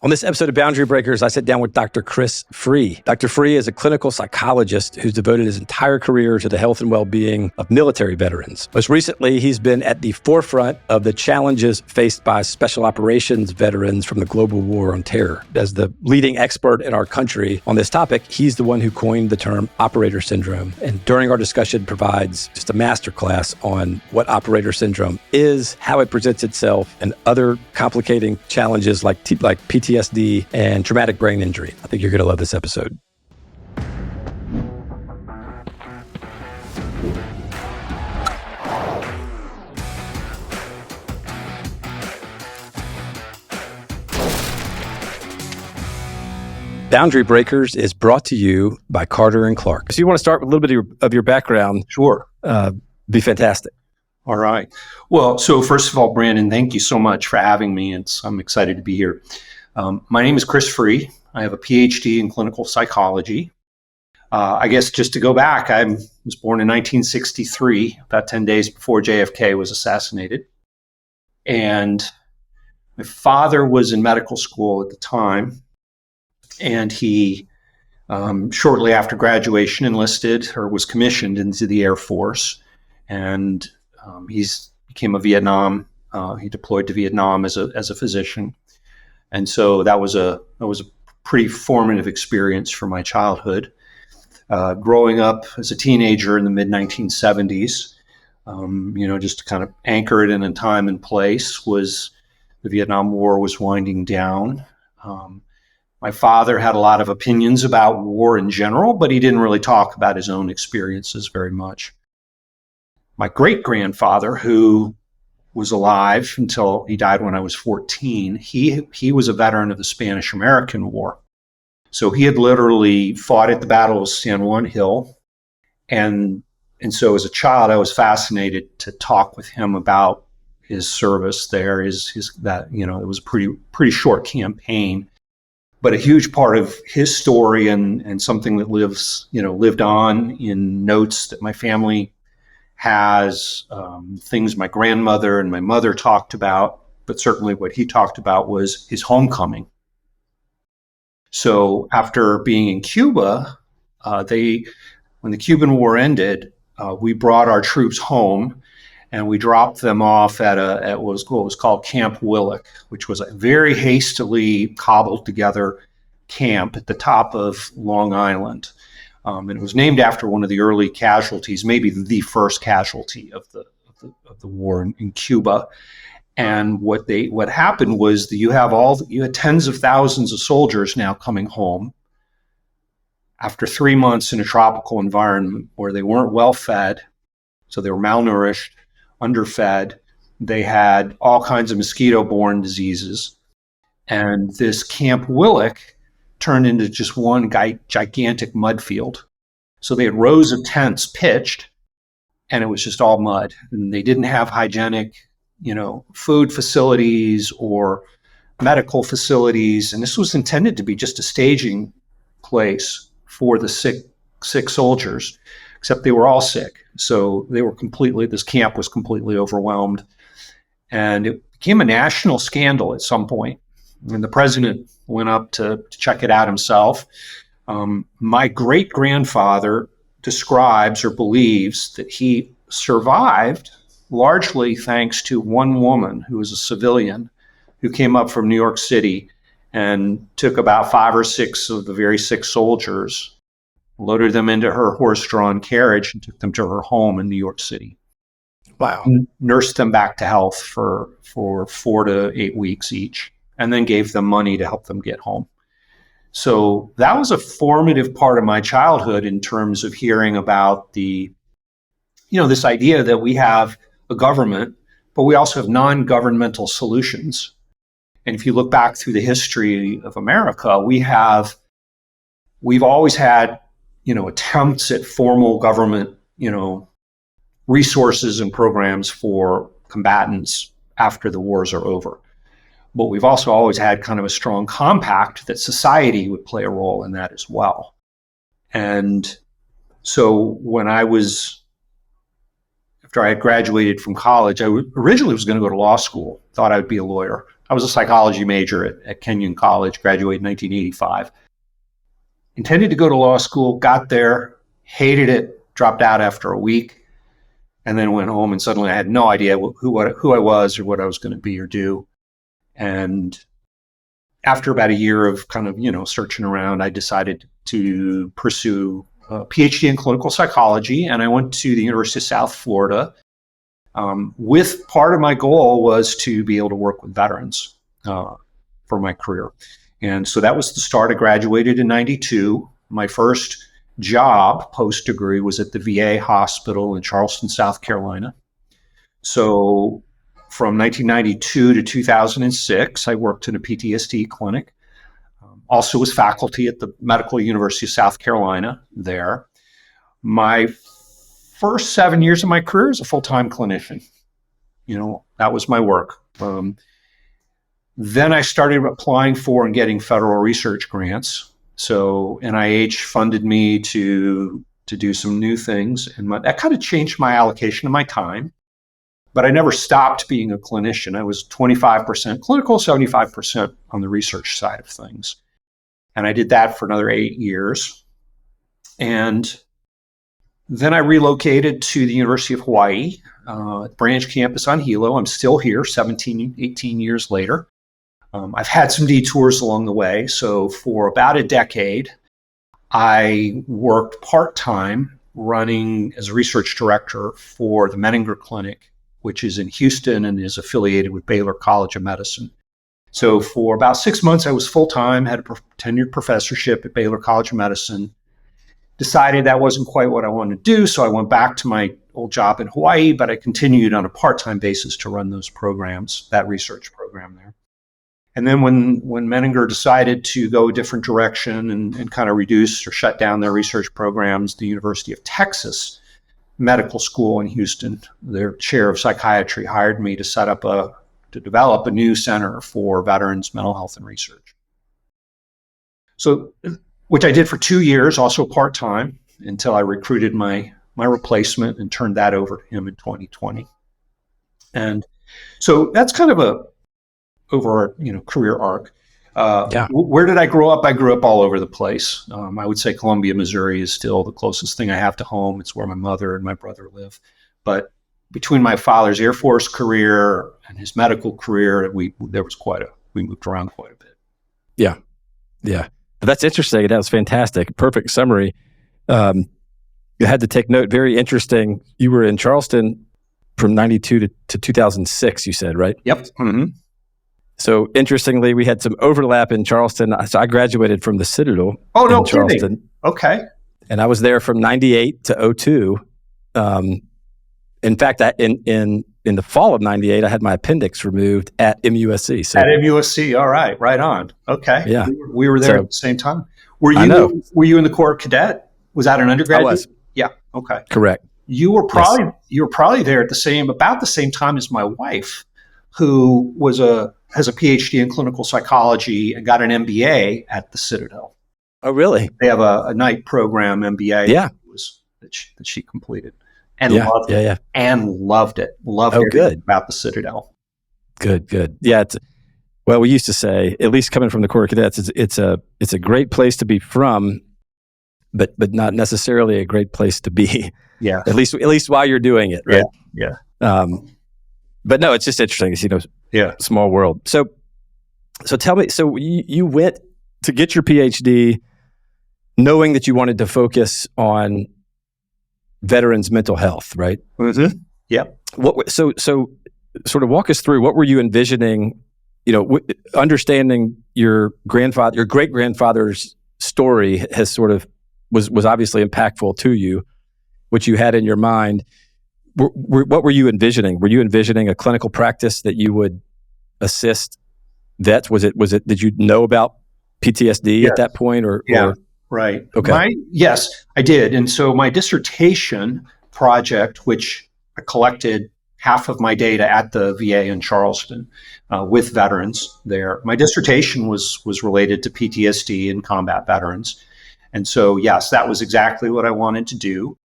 On this episode of Boundary Breakers, I sit down with Dr. Chris Frueh. Dr. Frueh is a clinical psychologist who's devoted his entire career to the health and well-being of military veterans. Most recently, he's been at the forefront of the challenges faced by special operations veterans from the global war on terror. As the leading expert in our country on this topic, he's the one who coined the term operator syndrome. And during our discussion, provides just a masterclass on what operator syndrome is, how it presents itself, and other complicating challenges like PTSD and traumatic brain injury. I think you're going to love this episode. Boundary Breakers is brought to you by Carter and Clark. So you want to start with a little bit of your background? Sure. Be fantastic. All right. Well, so first of all, Brandon, thank you so much for having me. I'm excited to be here. My name is Chris Frueh. I have a PhD in clinical psychology. I guess just to go back, I was born in 1963, about 10 days before JFK was assassinated. And my father was in medical school at the time. And he, shortly after graduation, enlisted or was commissioned into the Air Force. And he became he deployed to Vietnam as a physician. And so that was a pretty formative experience for my childhood. Growing up as a teenager in the mid-1970s, just to kind of anchor it in a time and place, was the Vietnam War was winding down. My father had a lot of opinions about war in general, but he didn't really talk about his own experiences very much. My great-grandfather, who was alive until he died when I was 14. He was a veteran of the Spanish-American War. So he had literally fought at the Battle of San Juan Hill. And so as a child, I was fascinated to talk with him about his service there, it was a pretty short campaign, but a huge part of his story and something that lived on in notes that my family has, things my grandmother and my mother talked about, but certainly what he talked about was his homecoming. So after being in Cuba, when the Cuban War ended, we brought our troops home and we dropped them off at what was called Camp Willock, which was a very hastily cobbled together camp at the top of Long Island. And it was named after one of the early casualties, maybe the first casualty of the war in Cuba. And what happened was that you had tens of thousands of soldiers now coming home after 3 months in a tropical environment where they weren't well fed, so they were malnourished, underfed. They had all kinds of mosquito-borne diseases, and this Camp Willock turned into just one gigantic mud field. So they had rows of tents pitched, and it was just all mud. And they didn't have hygienic, food facilities or medical facilities. And this was intended to be just a staging place for the sick soldiers, except they were all sick. So this camp was completely overwhelmed. And it became a national scandal at some point. And the president went up to check it out himself. My great-grandfather describes or believes that he survived largely thanks to one woman who was a civilian who came up from New York City and took about 5 or 6 of the very sick soldiers, loaded them into her horse-drawn carriage, and took them to her home in New York City. Wow. Nursed them back to health for 4 to 8 weeks each, and then gave them money to help them get home. So that was a formative part of my childhood in terms of hearing about this idea that we have a government, but we also have non-governmental solutions. And if you look back through the history of America, we've always had, attempts at formal government, resources and programs for combatants after the wars are over. But we've also always had kind of a strong compact that society would play a role in that as well. And so after I had graduated from college, I originally was going to go to law school, thought I would be a lawyer. I was a psychology major at Kenyon College, graduated in 1985. Intended to go to law school, got there, hated it, dropped out after a week, and then went home and suddenly I had no idea who I was or what I was going to be or do. And after about a year of kind of, searching around, I decided to pursue a PhD in clinical psychology, and I went to the University of South Florida. With part of my goal was to be able to work with veterans for my career. And so that was the start. I graduated in 92. My first job post-degree was at the VA hospital in Charleston, South Carolina. So from 1992 to 2006, I worked in a PTSD clinic. Also was faculty at the Medical University of South Carolina there. My first 7 years of my career as a full-time clinician. That was my work. Then I started applying for and getting federal research grants. So NIH funded me to do some new things, and that kind of changed my allocation of my time. But I never stopped being a clinician. I was 25% clinical, 75% on the research side of things. And I did that for another 8 years. And then I relocated to the University of Hawaii, branch campus on Hilo. I'm still here 17, 18 years later. I've had some detours along the way. So for about a decade, I worked part-time running as a research director for the Menninger Clinic, which is in Houston and is affiliated with Baylor College of Medicine. So for about 6 months, I was full-time, had a tenured professorship at Baylor College of Medicine. Decided that wasn't quite what I wanted to do, so I went back to my old job in Hawaii, but I continued on a part-time basis to run those programs, that research program there. And then when Menninger decided to go a different direction and kind of reduce or shut down their research programs, the University of Texas Medical School in Houston, their chair of psychiatry, hired me to develop a new center for veterans mental health and research. So, which I did for 2 years, also part-time, until I recruited my replacement and turned that over to him in 2020. And so that's kind of over our career arc. Where did I grow up? I grew up all over the place. I would say Columbia, Missouri is still the closest thing I have to home. It's where my mother and my brother live. But between my father's Air Force career and his medical career, we moved around quite a bit. Yeah. But that's interesting. That was fantastic. Perfect summary. You had to take note. Very interesting. You were in Charleston from 92 to 2006, you said, right? Yep. Mm-hmm. So interestingly, we had some overlap in Charleston. So I graduated from the Citadel in Charleston. Kidding. Okay. And I was there from 98 to 02. In fact, in the fall of 98, I had my appendix removed at MUSC. So, at MUSC, all right, right on. Okay. Yeah. We were there at the same time. Were you in the Corps Cadet? Was that an undergraduate? I was. Yeah. Okay. Correct. You were probably there at about the same time as my wife, who has a PhD in clinical psychology and got an MBA at the Citadel. Oh, really? They have a night program MBA. Yeah. that she completed and loved it. Yeah. And loved it. Loved everything about the Citadel. Good. Yeah. We used to say, at least coming from the Corps of Cadets, it's a great place to be from, but not necessarily a great place to be. Yeah. At least while you're doing it, right? Yeah. But no, it's just interesting to see small world. So tell me, so you went to get your PhD knowing that you wanted to focus on veterans' mental health, right? Mm-hmm. Yep. So sort of walk us through, what were you envisioning, understanding your great grandfather's story has sort of was obviously impactful to you, which you had in your mind. What were you envisioning? Were you envisioning a clinical practice that you would assist vets? Was it? Did you know about PTSD at that point, or? Right. Okay. Yes, I did. And so my dissertation project, which I collected half of my data at the VA in Charleston with veterans there. My dissertation was related to PTSD and combat veterans. And so, yes, that was exactly what I wanted to do.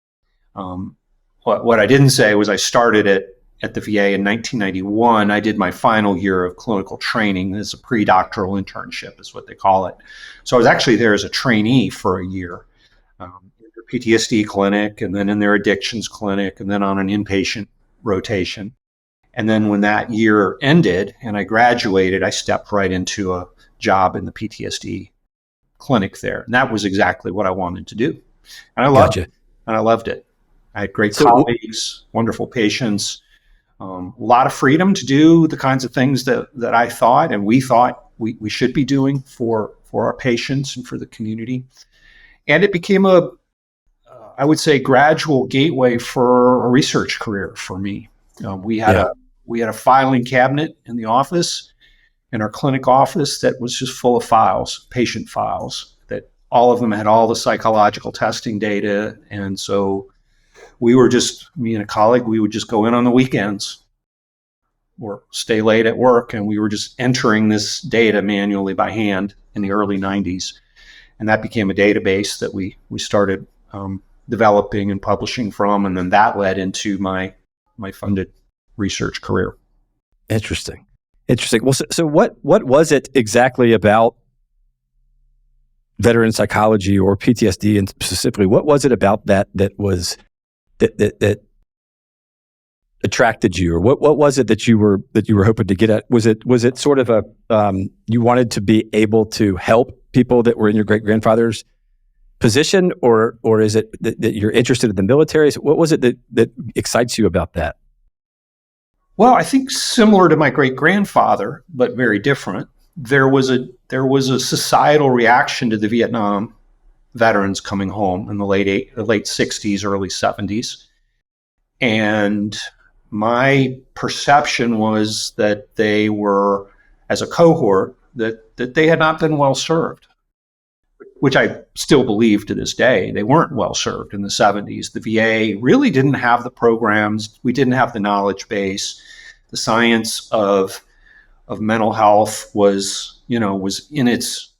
What I didn't say was I started it at the VA in 1991, I did my final year of clinical training. It's a pre-doctoral internship, is what they call it. So I was actually there as a trainee for a year, in their PTSD clinic, and then in their addictions clinic, and then on an inpatient rotation. And then when that year ended and I graduated, I stepped right into a job in the PTSD clinic there. And that was exactly what I wanted to do. And I loved Gotcha. it. And I loved it. I had great So, colleagues, wonderful patients, a lot of freedom to do the kinds of things that I thought and we thought we should be doing for our patients and for the community. And it became I would say, gradual gateway for a research career for me. We had yeah, a filing cabinet in the office, in our clinic office, that was just full of files, patient files, that all of them had all the psychological testing data. And so me and a colleague, we would just go in on the weekends or stay late at work, and we were just entering this data manually by hand in the early 90s. And that became a database that we started developing and publishing from, and then that led into my funded research career. interesting. Well, so what was it exactly about veteran psychology or PTSD, and specifically, what was it about that attracted you, or what was it that you were hoping to get at? Was it sort of a you wanted to be able to help people that were in your great grandfather's position, or is it that you're interested in the military? So what was it that excites you about that? Well, I think similar to my great grandfather, but very different. There was a societal reaction to the Vietnam veterans coming home in the late 60s, early 70s, and my perception was that they were, as a cohort, that they had not been well served, which I still believe to this day. They weren't well served in the 70s. The VA really didn't have the programs. We didn't have the knowledge base. The science of mental health was in its,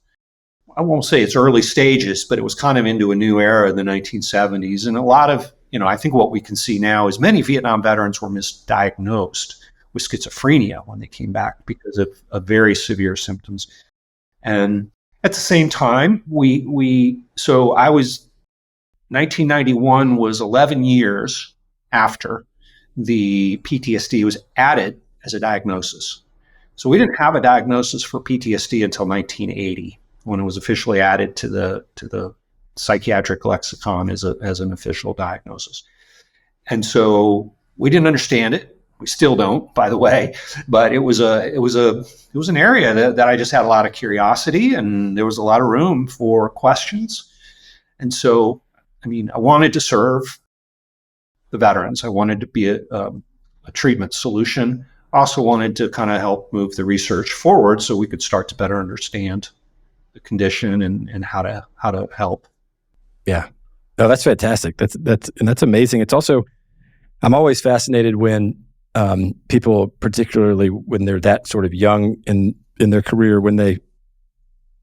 I won't say its early stages, but it was kind of into a new era in the 1970s. And a lot of, I think what we can see now is many Vietnam veterans were misdiagnosed with schizophrenia when they came back because of very severe symptoms. And at the same time, 1991 was 11 years after the PTSD was added as a diagnosis. So we didn't have a diagnosis for PTSD until 1980, when it was officially added to the psychiatric lexicon as an official diagnosis. And so we didn't understand it. We still don't, by the way, but it was an area that I just had a lot of curiosity, and there was a lot of room for questions. And so, I wanted to serve the veterans. I wanted to be a treatment solution. I also wanted to kind of help move the research forward so we could start to better understand the condition and how to help. Yeah, no, that's fantastic. That's amazing. It's also, I'm always fascinated when people, particularly when they're that sort of young in their career, when they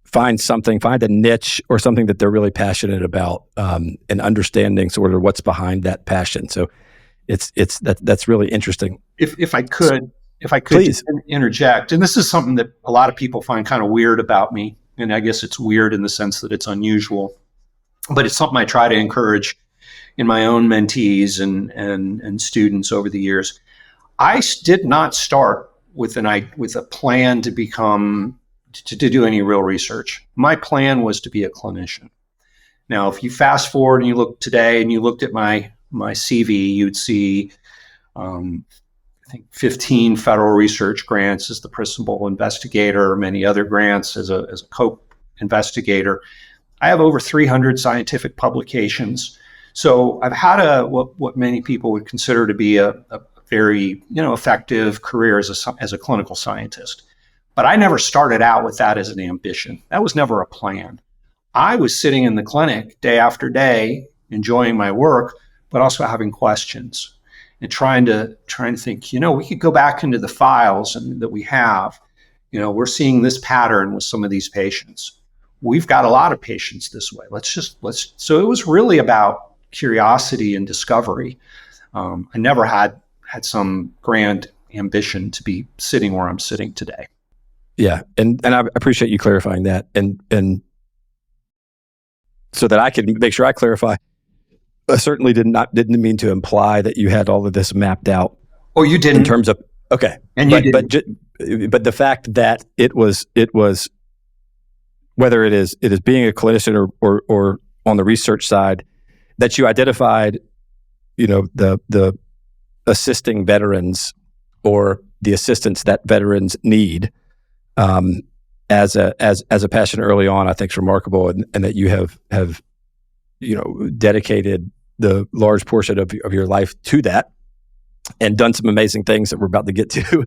find a niche or something that they're really passionate about, and understanding sort of what's behind that passion. So that's really interesting. If I could Please. interject, and this is something that a lot of people find kind of weird about me, and I guess it's weird in the sense that it's unusual, but it's something I try to encourage in my own mentees and students over the years. I did not start with a plan to do any real research. My plan was to be a clinician. Now, if you fast forward and you look today and you looked at my CV, you'd see, I think 15 federal research grants as the principal investigator, many other grants as a co-investigator. I have over 300 scientific publications. So I've had what many people would consider to be a very effective career as a clinical scientist. But I never started out with that as an ambition. That was never a plan. I was sitting in the clinic day after day, enjoying my work, but also having questions and trying to think, we could go back into the files that we have. We're seeing this pattern with some of these patients. We've got a lot of patients this way. So it was really about curiosity and discovery. I never had had some grand ambition to be sitting where I'm sitting today. Yeah, and I appreciate you clarifying that, and so that I can make sure I clarify. I certainly didn't mean to imply that you had all of this mapped out. Oh, you didn't. In terms of and you didn't. But the fact that it was whether it is being a clinician or on the research side, that you identified, the assisting veterans or the assistance that veterans need as a passion early on, I think is remarkable, and that you have dedicated the large portion of your life to that and done some amazing things that we're about to get to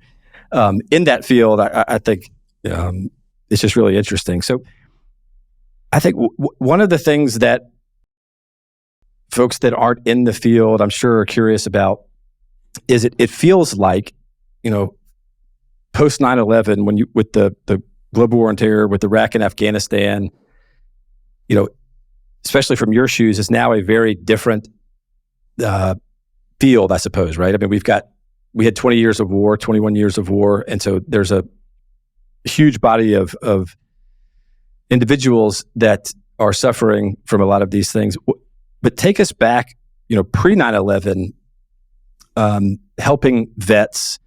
in that field. I think it's just really interesting. So I think one of the things that folks that aren't in the field, I'm sure, are curious about is it feels like, post 9/11, when you with the global war on terror, with Iraq and Afghanistan, especially from your shoes, is now a very different field, I suppose, right? I mean, we had 20 years of war, 21 years of war, and so there's a huge body of individuals that are suffering from a lot of these things. But take us back, pre 9/11, helping vets.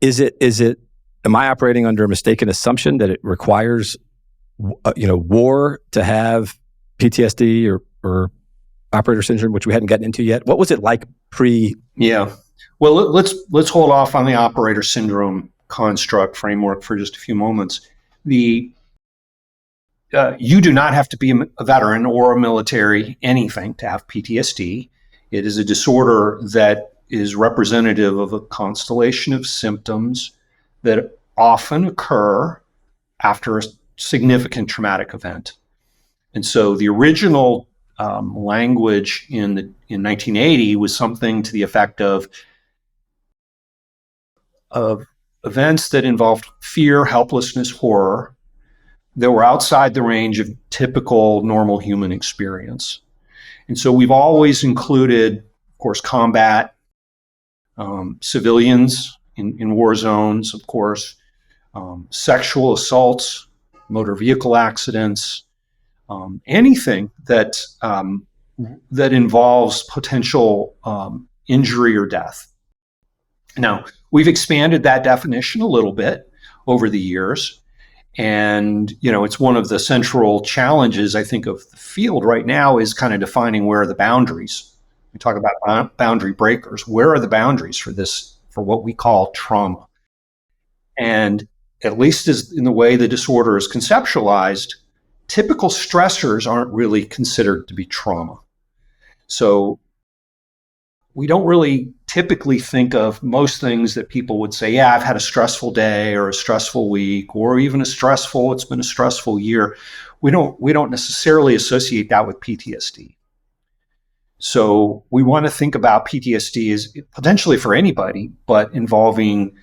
Am I operating under a mistaken assumption that it requires, war to have PTSD or operator syndrome, which we hadn't gotten into yet? What was it like pre? Yeah. Well, let's hold off on the operator syndrome construct framework for just a few moments. You do not have to be a veteran or a military anything to have PTSD. It is a disorder that is representative of a constellation of symptoms that often occur after a significant traumatic event. And so the original language in 1980 was something to the effect of events that involved fear, helplessness, horror, that were outside the range of typical normal human experience. And so we've always included, of course, combat, civilians in war zones, of course, sexual assaults, motor vehicle accidents, anything that involves potential injury or death. Now, we've expanded that definition a little bit over the years. And, it's one of the central challenges, I think, of the field right now is kind of defining where are the boundaries. We talk about boundary breakers. Where are the boundaries for this, for what we call trauma? And at least as in the way the disorder is conceptualized, typical stressors aren't really considered to be trauma. So we don't really typically think of most things that people would say, yeah, I've had a stressful day or a stressful week or even it's been a stressful year. We don't necessarily associate that with PTSD. So we want to think about PTSD as potentially for anybody, but involving,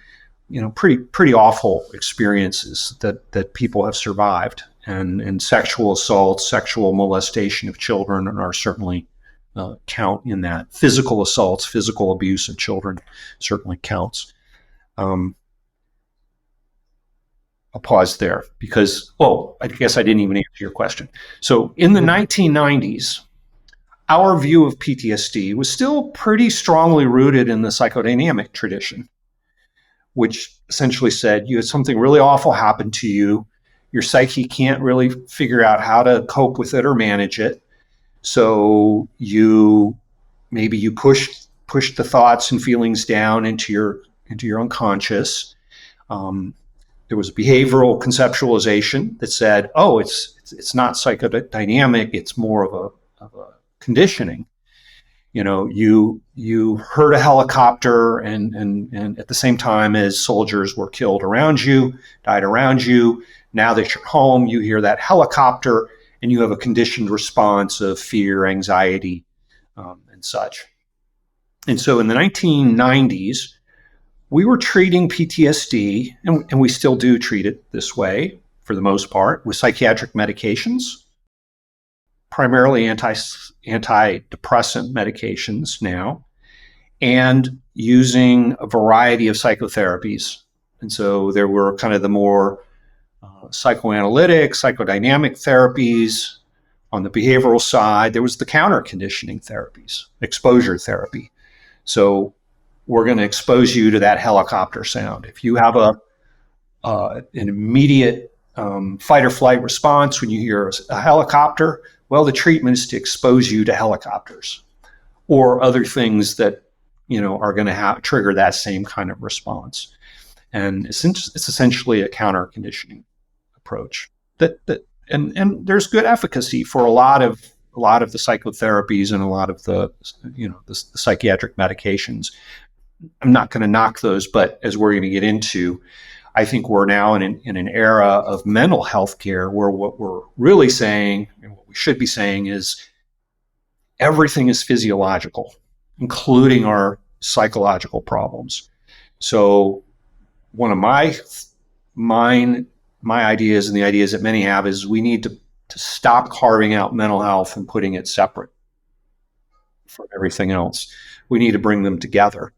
pretty awful experiences that people have survived, and sexual assault, sexual molestation of children are certainly count in that. Physical assaults, physical abuse of children certainly counts. I'll pause there because, I guess I didn't even answer your question. So in the 1990s, our view of PTSD was still pretty strongly rooted in the psychodynamic tradition, which essentially said you had something really awful happen to you. Your psyche can't really figure out how to cope with it or manage it. So you push the thoughts and feelings down into your unconscious. There was behavioral conceptualization that said, it's not psychodynamic, it's more of a conditioning. You heard a helicopter and at the same time as soldiers were killed around you, died around you. Now that you're home, you hear that helicopter and you have a conditioned response of fear, anxiety, and such. And so in the 1990s, we were treating PTSD, and we still do treat it this way for the most part, with psychiatric medications, primarily antidepressant medications now. and using a variety of psychotherapies. And so there were kind of the more psychoanalytic, psychodynamic therapies. On the behavioral side, there was the counter conditioning therapies, exposure therapy. So we're going to expose you to that helicopter sound. If you have an immediate fight or flight response when you hear a helicopter, well, the treatment is to expose you to helicopters or other things that are going to trigger that same kind of response. And it's essentially a counter conditioning approach. And there's good efficacy for a lot of the psychotherapies and a lot of the psychiatric medications. I'm not going to knock those, but as we're going to get into, I think we're now in an era of mental health care where what we're really saying, and what we should be saying, is everything is physiological, including our psychological problems. So one of my ideas, and the ideas that many have, is we need to stop carving out mental health and putting it separate from everything else. We need to bring them together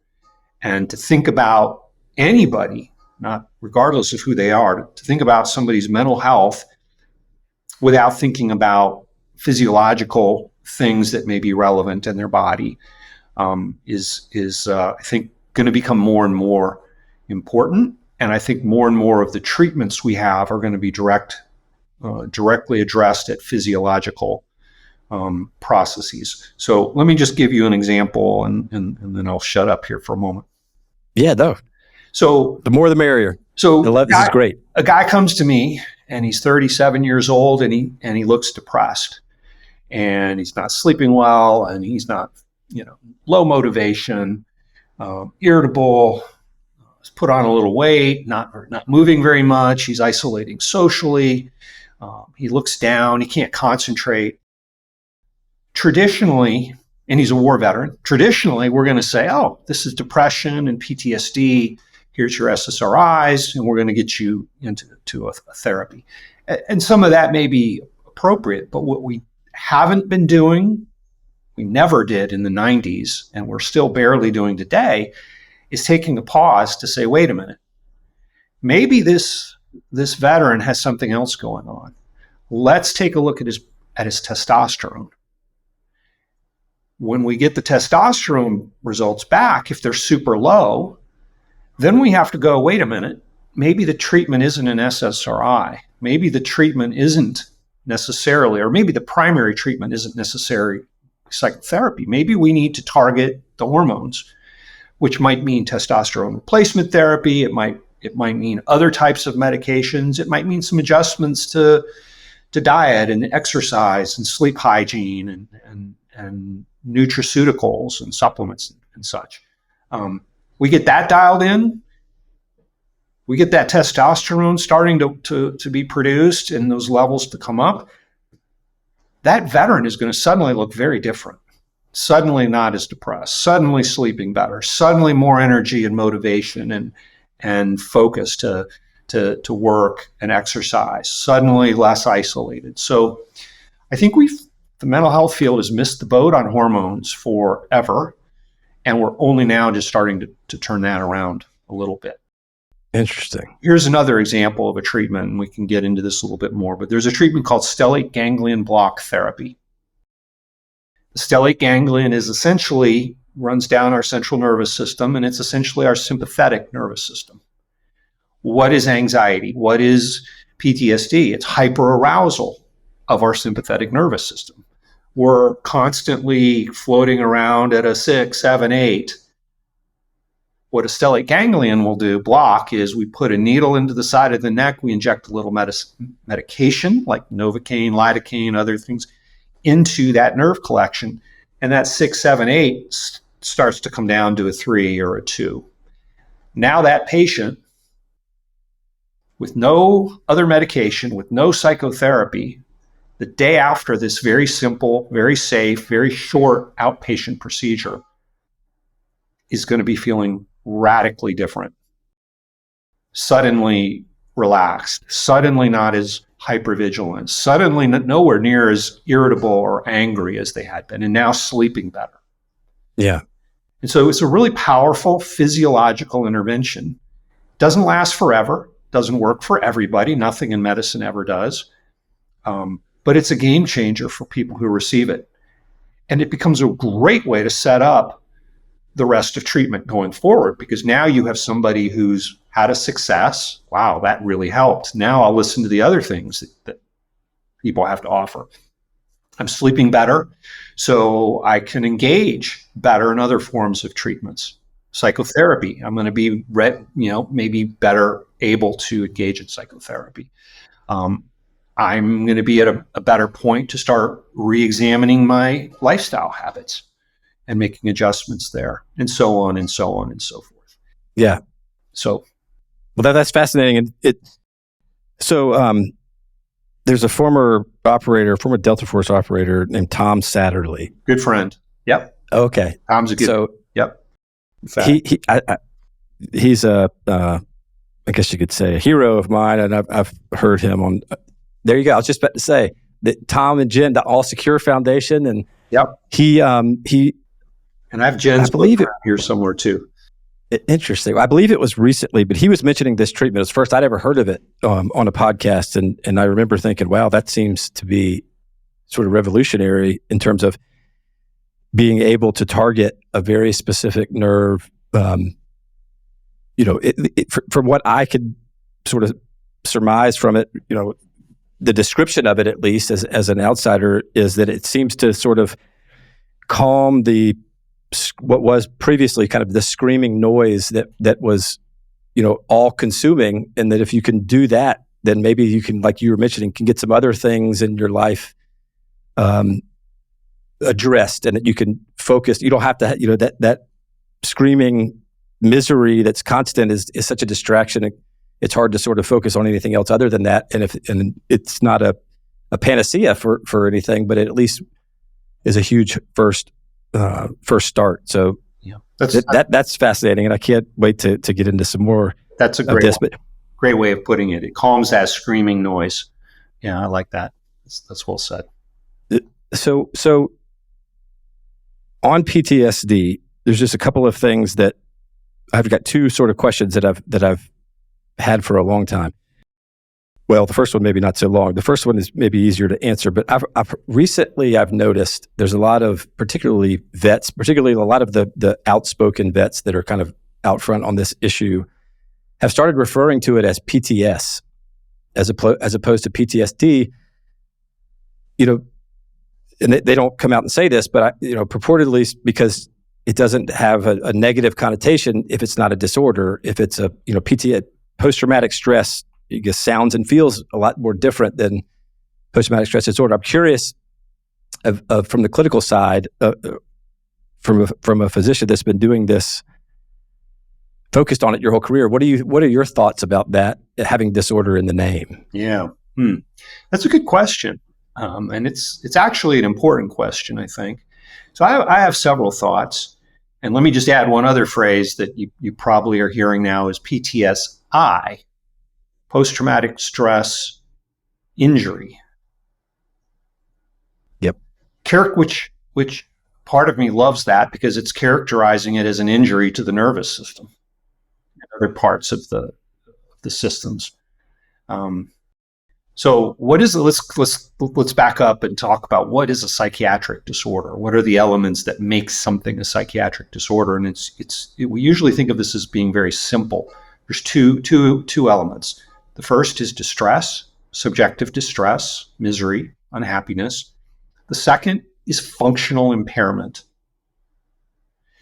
and to think about anybody, not regardless of who they are, to think about somebody's mental health without thinking about physiological things that may be relevant in their body is I think going to become more and more important. And I think more and more of the treatments we have are going to be directly addressed at physiological processes. So let me just give you an example, and then I'll shut up here for a moment. Yeah, no. So the more the merrier. So this is great. A guy comes to me, and he's 37 years old, and he looks depressed, and he's not sleeping well, and he's not, low motivation, irritable. He's put on a little weight, not moving very much. He's isolating socially. He looks down. He can't concentrate. Traditionally, and he's a war veteran, traditionally, we're going to say, oh, this is depression and PTSD. Here's your SSRIs, and we're going to get you into a therapy. And some of that may be appropriate, but what we haven't been doing, we never did in the 90s, and we're still barely doing today, is taking a pause to say, wait a minute, maybe this veteran has something else going on. Let's take a look at his testosterone. When we get the testosterone results back, if they're super low, then we have to go, wait a minute, maybe the treatment isn't an SSRI. Maybe the treatment isn't necessarily, or maybe the primary treatment isn't necessarily psychotherapy. Maybe we need to target the hormones, which might mean testosterone replacement therapy. It might mean other types of medications. It might mean some adjustments to diet and exercise and sleep hygiene and nutraceuticals and supplements and such. We get that dialed in. We get that testosterone starting to be produced and those levels to come up. That veteran is going to suddenly look very different. Suddenly not as depressed, suddenly sleeping better, suddenly more energy and motivation and focus to work and exercise, suddenly less isolated. So I think the mental health field has missed the boat on hormones forever, and we're only now just starting to turn that around a little bit. Interesting. Here's another example of a treatment, and we can get into this a little bit more, but there's a treatment called stellate ganglion block therapy. The stellate ganglion runs down our central nervous system, and it's essentially our sympathetic nervous system. What is anxiety? What is PTSD? It's hyperarousal of our sympathetic nervous system. We're constantly floating around at a 6, 7, 8. What a stellate ganglion will block, is we put a needle into the side of the neck, we inject a little medication like Novocaine, lidocaine, other things into that nerve collection, and that 6, 7, 8 starts to come down to a 3 or a 2. Now that patient, with no other medication, with no psychotherapy, the day after this very simple, very safe, very short outpatient procedure, is going to be feeling radically different. Suddenly relaxed, suddenly not as hypervigilant, suddenly nowhere near as irritable or angry as they had been, and now sleeping better. Yeah. And so it's a really powerful physiological intervention. Doesn't last forever, doesn't work for everybody. Nothing in medicine ever does. But it's a game changer for people who receive it. And it becomes a great way to set up the rest of treatment going forward, because now you have somebody who's had a success. Wow, that really helped. Now I'll listen to the other things that people have to offer. I'm sleeping better, so I can engage better in other forms of treatments. Psychotherapy, I'm going to be, maybe better able to engage in psychotherapy. I'm going to be at a better point to start re-examining my lifestyle habits and making adjustments there, and so on and so on and so forth. Yeah. So, well, that's fascinating. And there's a former Delta Force operator named Tom Satterley. Good friend. Yep. Okay. Tom's a good. Yep. He's I guess you could say a hero of mine, and I've heard him on. There you go. I was just about to say that Tom and Jen, the All Secure Foundation, and yep. He and I have Jen's book here somewhere too. Interesting. I believe it was recently, but he was mentioning this treatment. It was first I'd ever heard of it on a podcast, and I remember thinking, wow, that seems to be sort of revolutionary in terms of being able to target a very specific nerve. From what I could sort of surmise from it, the description of it, at least as an outsider, is that it seems to sort of calm what was previously kind of the screaming noise that was, all consuming. And that if you can do that, then maybe you can, like you were mentioning, can get some other things in your life addressed, and that you can focus. You don't have to, that screaming misery that's constant is such a distraction. It's hard to sort of focus on anything else other than that. And it's not a panacea for anything, but it at least is a huge first start. So yeah, that's fascinating, and I can't wait to get into some more. That's a great way of putting it. It calms that screaming noise. Yeah, I like that. That's well said. So on PTSD, there's just a couple of things that I've got two sort of questions that I've had for a long time. Well, the first one maybe not so long. The first one is maybe easier to answer, but I've recently noticed there's a lot of, particularly vets, particularly a lot of the outspoken vets that are kind of out front on this issue, have started referring to it as PTS as opposed to PTSD. And they don't come out and say this, but purportedly because it doesn't have a negative connotation if it's not a disorder. If it's a PTSD, post-traumatic stress, I guess sounds and feels a lot more different than post-traumatic stress disorder. I'm curious, from the clinical side, from a physician that's been doing this, focused on it your whole career. What are your thoughts about that, having disorder in the name? Yeah, that's a good question, and it's actually an important question, I think. So I have several thoughts, and let me just add one other phrase that you probably are hearing now is PTSI. Post-traumatic stress injury. Yep. Which part of me loves that because it's characterizing it as an injury to the nervous system and other parts of the systems. So what is let's back up and talk about what is a psychiatric disorder. What are the elements that make something a psychiatric disorder? And we usually think of this as being very simple. There's two elements. The first is distress, subjective distress, misery, unhappiness. The second is functional impairment.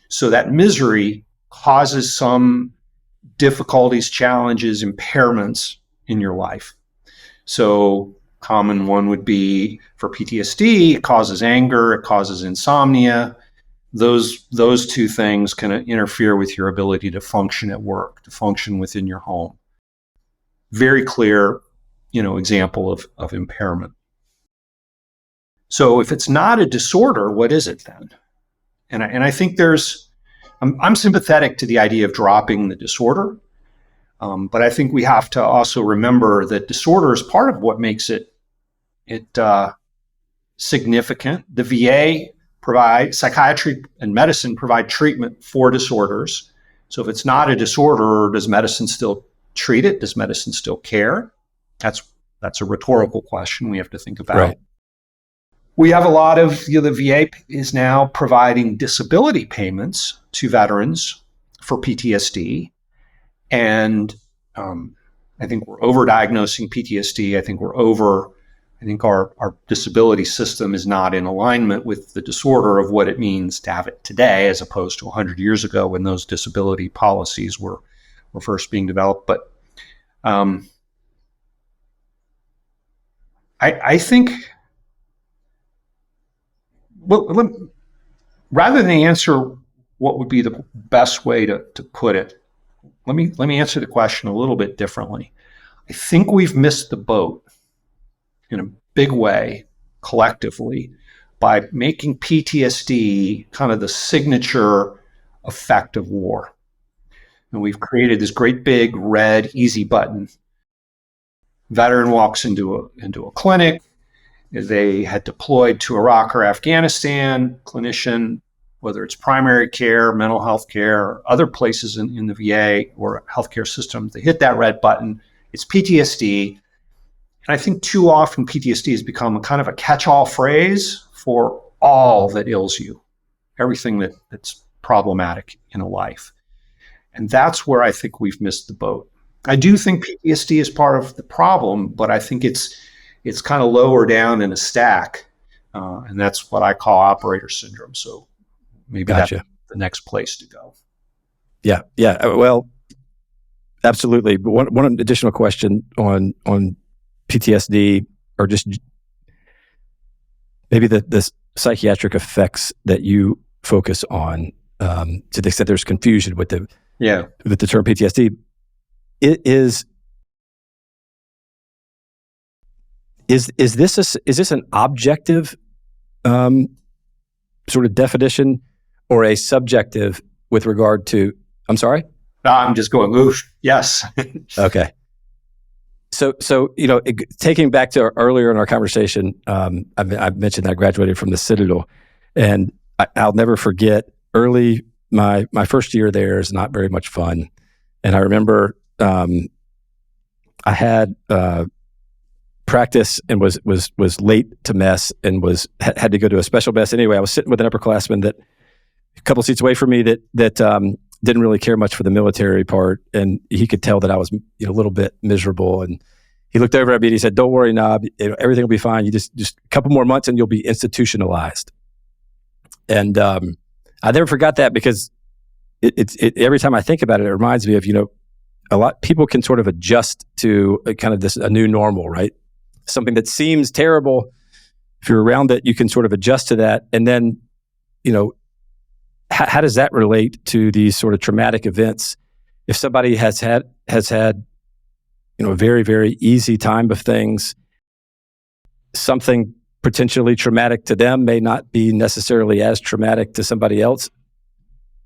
So that misery causes some difficulties, challenges, impairments in your life. So common one would be for PTSD, it causes anger, it causes insomnia. Those two things can interfere with your ability to function at work, to function within your home. Very clear, example of impairment. So if it's not a disorder, what is it then? And I think I'm sympathetic to the idea of dropping the disorder, but I think we have to also remember that disorder is part of what makes it significant. The VA psychiatry and medicine provide treatment for disorders. So if it's not a disorder, does medicine still treat it? Does medicine still care? That's a rhetorical question we have to think about. Right. We have a lot of, the VA is now providing disability payments to veterans for PTSD. And I think we're overdiagnosing PTSD. I think our disability system is not in alignment with the disorder of what it means to have it today, as opposed to 100 years ago when those disability policies were first being developed. But I think, rather than answer what would be the best way to put it, let me answer the question a little bit differently. I think we've missed the boat in a big way collectively by making PTSD kind of the signature effect of war. And we've created this great big red easy button. Veteran walks into a clinic. They had deployed to Iraq or Afghanistan. Clinician, whether it's primary care, mental health care, or other places in the VA or healthcare system, they hit that red button. It's PTSD. And I think too often PTSD has become a kind of a catch-all phrase for all that ails you, everything that's problematic in a life. And that's where I think we've missed the boat. I do think PTSD is part of the problem, but I think it's kind of lower down in a stack. And that's what I call operator syndrome. So maybe Gotcha. That's the next place to go. Yeah. Well, absolutely. But one additional question on PTSD, or just maybe the psychiatric effects that you focus on, to the extent there's confusion with the term PTSD. Is this an objective sort of definition, or a subjective with regard to? I'm sorry? I'm just going, oof, yes. Okay. So taking back to earlier in our conversation, I mentioned that I graduated from the Citadel, and I'll never forget my first year there is not very much fun. And I remember I had practice and was late to mess and had to go to a special mess anyway. I was sitting with an upperclassman that a couple seats away from me that didn't really care much for the military part, and he could tell that I was a little bit miserable. And he looked over at me and he said, "Don't worry, Knob. Everything will be fine. You just a couple more months and you'll be institutionalized." And I never forgot that, because it every time I think about it, it reminds me of a lot people can sort of adjust to a new normal, right? Something that seems terrible, if you're around it, you can sort of adjust to that. And then, how does that relate to these sort of traumatic events? If somebody has had a very, very easy time of things, something potentially traumatic to them may not be necessarily as traumatic to somebody else.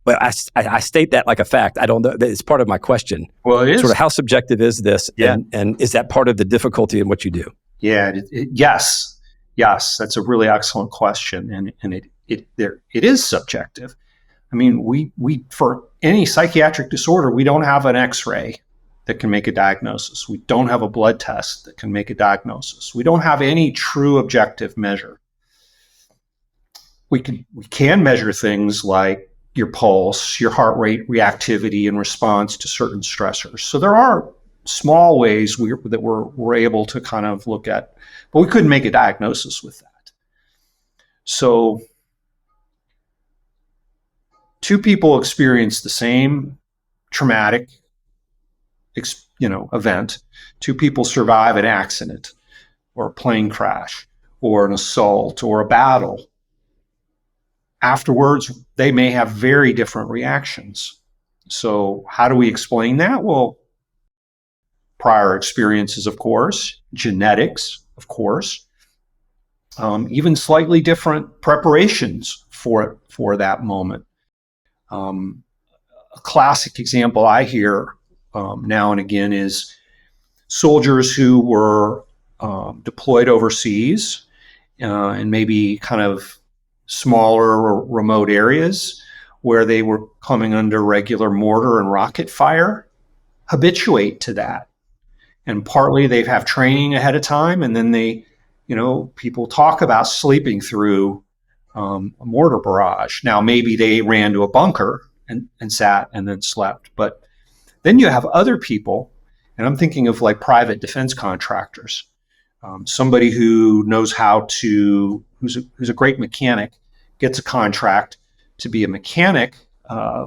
But I state that like a fact. I don't know. It's part of my question. Well, it is. Sort of how subjective is this? Yeah. And is that part of the difficulty in what you do? Yeah. Yes. That's a really excellent question. And it is subjective. I mean, we for any psychiatric disorder, we don't have an X-ray that can make a diagnosis. We don't have a blood test that can make a diagnosis. We don't have any true objective measure. We can measure things like your pulse, your heart rate reactivity in response to certain stressors. So there are small ways that we're able to kind of look at, but we couldn't make a diagnosis with that. So two people experience the same traumatic event. Two people survive an accident or a plane crash or an assault or a battle. Afterwards, they may have very different reactions. So how do we explain that? Well, prior experiences, of course, genetics, of course, even slightly different preparations for that moment. A classic example I hear now and again is soldiers who were deployed overseas and maybe kind of smaller remote areas where they were coming under regular mortar and rocket fire habituate to that. And partly they have training ahead of time, and then people talk about sleeping through a mortar barrage. Now, maybe they ran to a bunker and sat and then slept. But then you have other people, and I'm thinking of like private defense contractors, somebody who knows who's a great mechanic, gets a contract to be a mechanic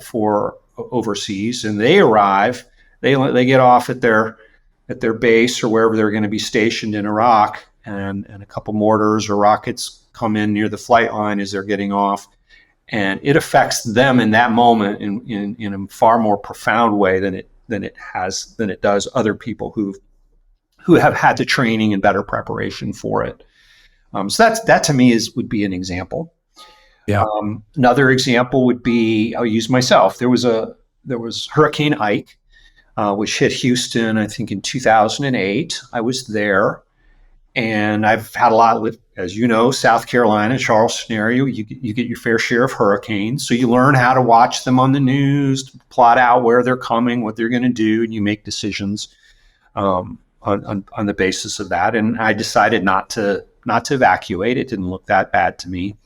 for overseas, and they arrive, they get off at their base or wherever they're going to be stationed in Iraq, and a couple mortars or rockets come in near the flight line as they're getting off, and it affects them in that moment in a far more profound way than it does other people who have had the training and better preparation for it. So that to me would be an example. Yeah. Another example would be, I'll use myself. There was Hurricane Ike, which hit Houston, I think in 2008. I was there, and I've had a lot of, as you know, South Carolina, Charleston area, you get your fair share of hurricanes. So you learn how to watch them on the news, plot out where they're coming, what they're going to do, and you make decisions on the basis of that. And I decided not to evacuate. It didn't look that bad to me.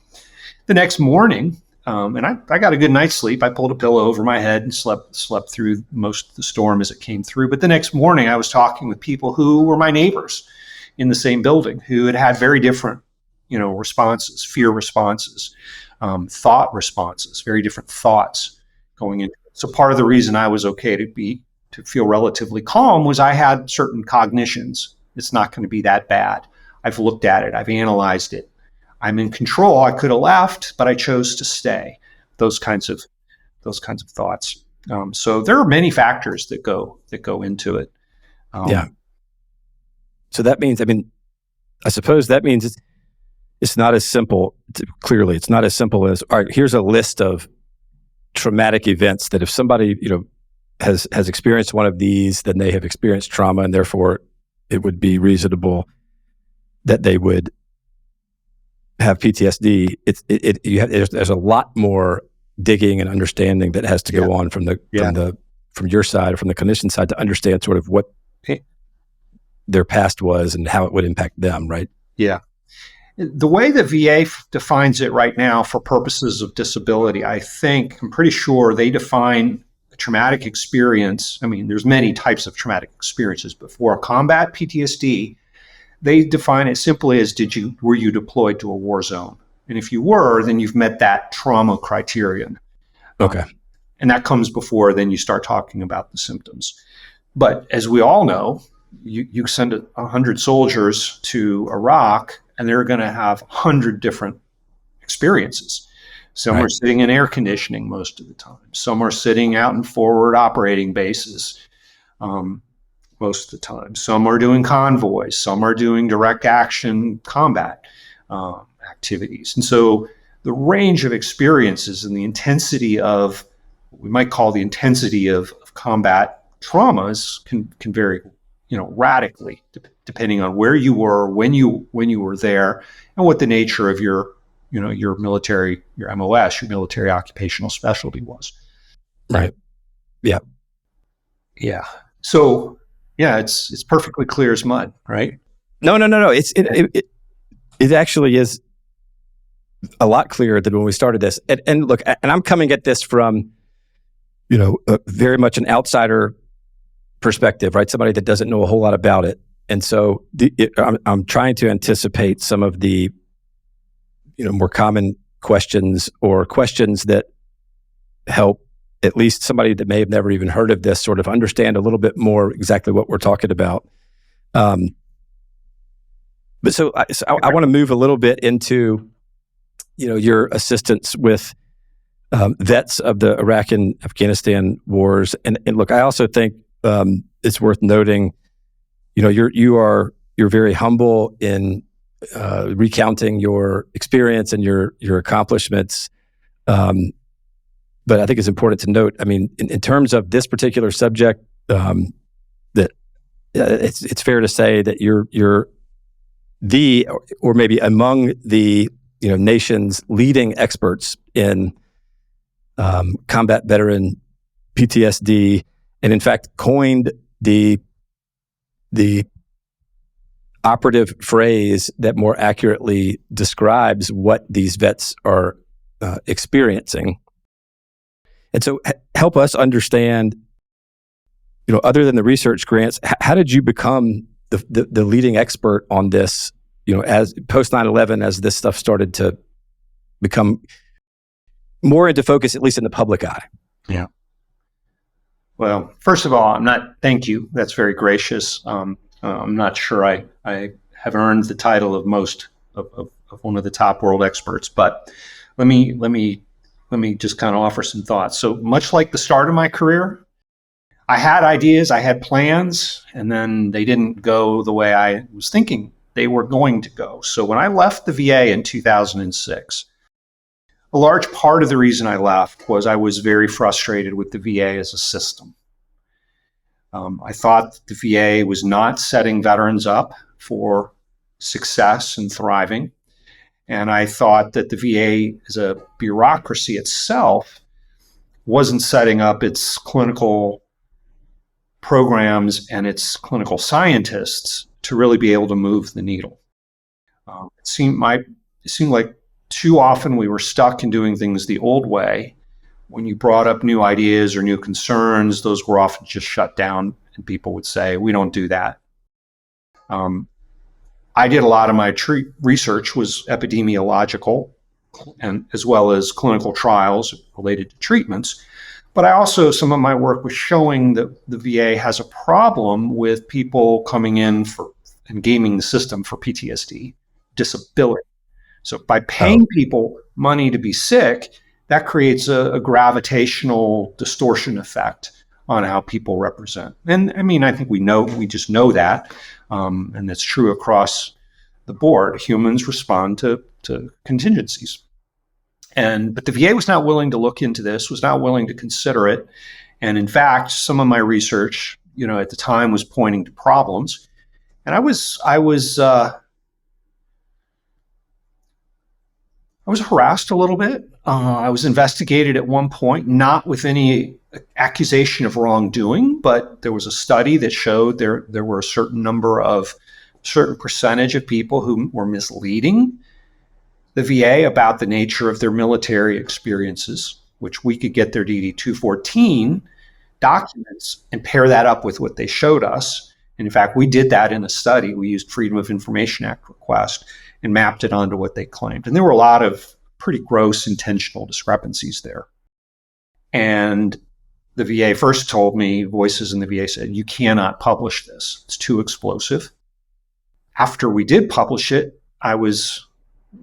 The next morning, and I got a good night's sleep. I pulled a pillow over my head and slept through most of the storm as it came through. But the next morning, I was talking with people who were my neighbors in the same building, who had very different, responses, fear responses, thought responses, very different thoughts going into it. So part of the reason I was okay to feel relatively calm was I had certain cognitions. It's not going to be that bad. I've looked at it. I've analyzed it. I'm in control. I could have left, but I chose to stay. Those kinds of thoughts. So there are many factors that go into it. Yeah. So that means, I suppose that means it's not as simple. Clearly, it's not as simple as, all right, here's a list of traumatic events that if somebody has experienced one of these, then they have experienced trauma, and therefore it would be reasonable that they would have PTSD. There's a lot more digging and understanding that has to go on from your side or from the clinician side to understand sort of what their past was and how it would impact them, right? Yeah. The way the VA defines it right now for purposes of disability, I'm pretty sure they define a traumatic experience. There's many types of traumatic experiences, but for combat PTSD, they define it simply as were you deployed to a war zone? And if you were, then you've met that trauma criterion. Okay. And that comes before then you start talking about the symptoms. But as we all know, you send 100 soldiers to Iraq, and they're going to have 100 different experiences. Some are sitting in air conditioning most of the time. Some are sitting out in forward operating bases most of the time. Some are doing convoys. Some are doing direct action combat activities. And so the range of experiences and the intensity of, what we might call the intensity of combat traumas can vary radically, depending on where you were, when you were there, and what the nature of your military, your MOS, your military occupational specialty was. Right. Yeah. Yeah. So, it's perfectly clear as mud, right? No. It actually is a lot clearer than when we started this. And look, and I'm coming at this from, very much an outsider perspective, right? Somebody that doesn't know a whole lot about it. And so I'm trying to anticipate some of the, more common questions or questions that help at least somebody that may have never even heard of this sort of understand a little bit more exactly what we're talking about. But I want to move a little bit into, your assistance with vets of the Iraq and Afghanistan wars. And look, I also think it's worth noting, you're very humble in recounting your experience and your accomplishments. But I think it's important to note, in terms of this particular subject, that it's fair to say that you're the, or maybe among the nation's leading experts in combat veteran PTSD, and in fact coined the operative phrase that more accurately describes what these vets are experiencing. And so help us understand, other than the research grants, how did you become the leading expert on this, as post 9/11, as this stuff started to become more into focus, at least in the public eye? Yeah. Well, first of all, thank you. That's very gracious. I'm not sure I have earned the title of most of one of the top world experts, but let me just kind of offer some thoughts. So much like the start of my career, I had ideas, I had plans, and then they didn't go the way I was thinking they were going to go. So when I left the VA in 2006, a large part of the reason I left was I was very frustrated with the VA as a system. I thought the VA was not setting veterans up for success and thriving. And I thought that the VA as a bureaucracy itself wasn't setting up its clinical programs and its clinical scientists to really be able to move the needle. It seemed like too often we were stuck in doing things the old way. When you brought up new ideas or new concerns, those were often just shut down, and people would say, we don't do that. I did a lot of my research was epidemiological, and as well as clinical trials related to treatments. But some of my work was showing that the VA has a problem with people coming in and gaming the system for PTSD, disability. So by paying people money to be sick, that creates a gravitational distortion effect on how people represent. And I mean, I think we just know that, and it's true across the board. Humans respond to contingencies. But the VA was not willing to look into this, was not willing to consider it. And in fact, some of my research, at the time was pointing to problems. And I was harassed a little bit. I was investigated at one point, not with any accusation of wrongdoing, but there was a study that showed there were a certain percentage of people who were misleading the VA about the nature of their military experiences, which we could get their DD 214 documents and pair that up with what they showed us. And in fact, we did that in a study. We used Freedom of Information Act request and mapped it onto what they claimed. And there were a lot of pretty gross intentional discrepancies there. And the VA first told me, voices in the VA said, you cannot publish this. It's too explosive. After we did publish it, I was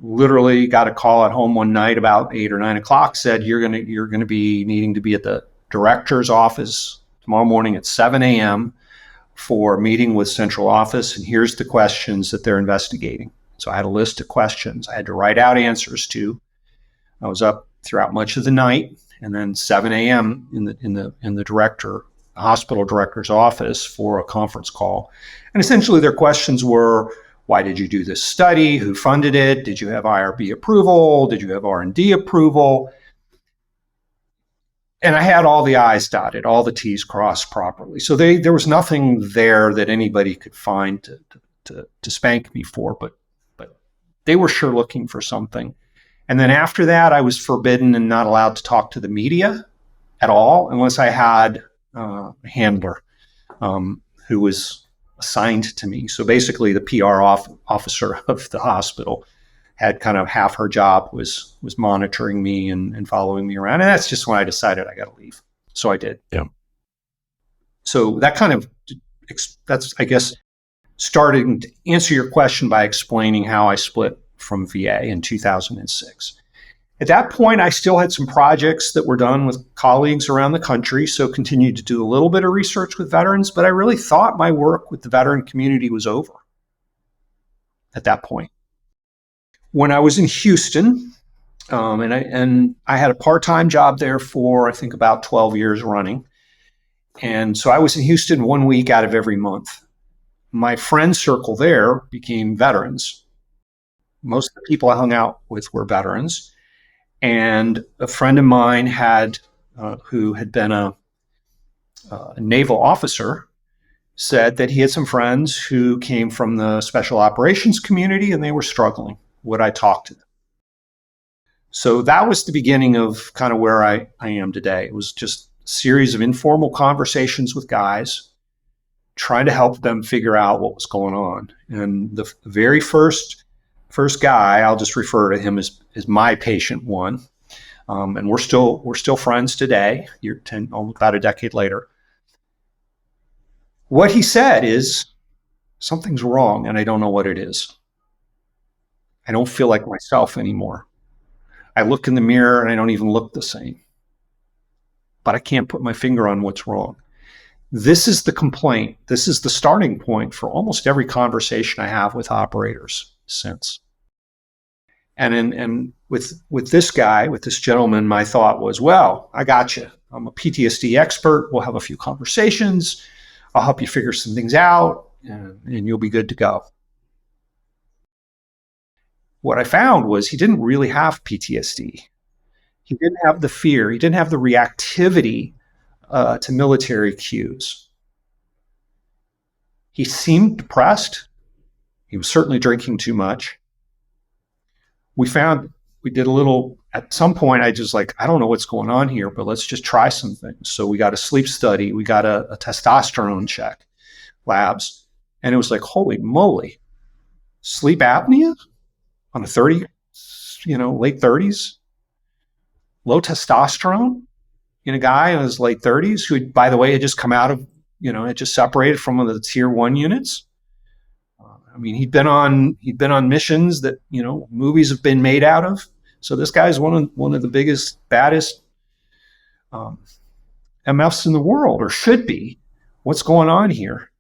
literally got a call at home one night about 8 or 9 o'clock, said, you're going to be needing to be at the director's office tomorrow morning at 7 a.m. for a meeting with central office. And here's the questions that they're investigating. So I had a list of questions I had to write out answers to. I was up throughout much of the night, and then 7 a.m. in the hospital director's office for a conference call. And essentially their questions were, why did you do this study? Who funded it? Did you have IRB approval? Did you have R&D approval? And I had all the I's dotted, all the T's crossed properly. So there was nothing there that anybody could find to spank me for, but they were sure looking for something. And then after that, I was forbidden and not allowed to talk to the media at all unless I had a handler who was assigned to me. So basically the PR officer of the hospital had kind of half her job was monitoring me and following me around. And that's just when I decided I got to leave. So I did. Yeah. So that's, I guess, starting to answer your question by explaining how I split from VA in 2006. At that point, I still had some projects that were done with colleagues around the country, so continued to do a little bit of research with veterans, but I really thought my work with the veteran community was over at that point. When I was in Houston, and I had a part-time job there for, I think, about 12 years running. And so I was in Houston 1 week out of every month. My friend circle there became veterans. Most of the people I hung out with were veterans. And a friend of mine who had been a naval officer, said that he had some friends who came from the special operations community and they were struggling. Would I talk to them? So that was the beginning of kind of where I am today. It was just a series of informal conversations with guys, trying to help them figure out what was going on. And the very first guy, I'll just refer to him as my patient one. And we're still friends today, about a decade later. What he said is, something's wrong and I don't know what it is. I don't feel like myself anymore. I look in the mirror and I don't even look the same. But I can't put my finger on what's wrong. This is the complaint. This is the starting point for almost every conversation I have with operators since. And with this guy, with this gentleman, my thought was, well, I got you. I'm a PTSD expert. We'll have a few conversations. I'll help you figure some things out, and you'll be good to go. What I found was he didn't really have PTSD. He didn't have the fear. He didn't have the reactivity to military cues. He seemed depressed. He was certainly drinking too much. We did a little, at some point, I don't know what's going on here, but let's just try some things. So we got a sleep study. We got a testosterone check, labs. And it was like, holy moly, sleep apnea on a late 30s, low testosterone in a guy in his late 30s who, by the way, had just come out of, had just separated from one of the tier 1 units. He'd been on missions that, movies have been made out of. So this guy's one of the biggest, baddest MFs in the world, or should be. What's going on here?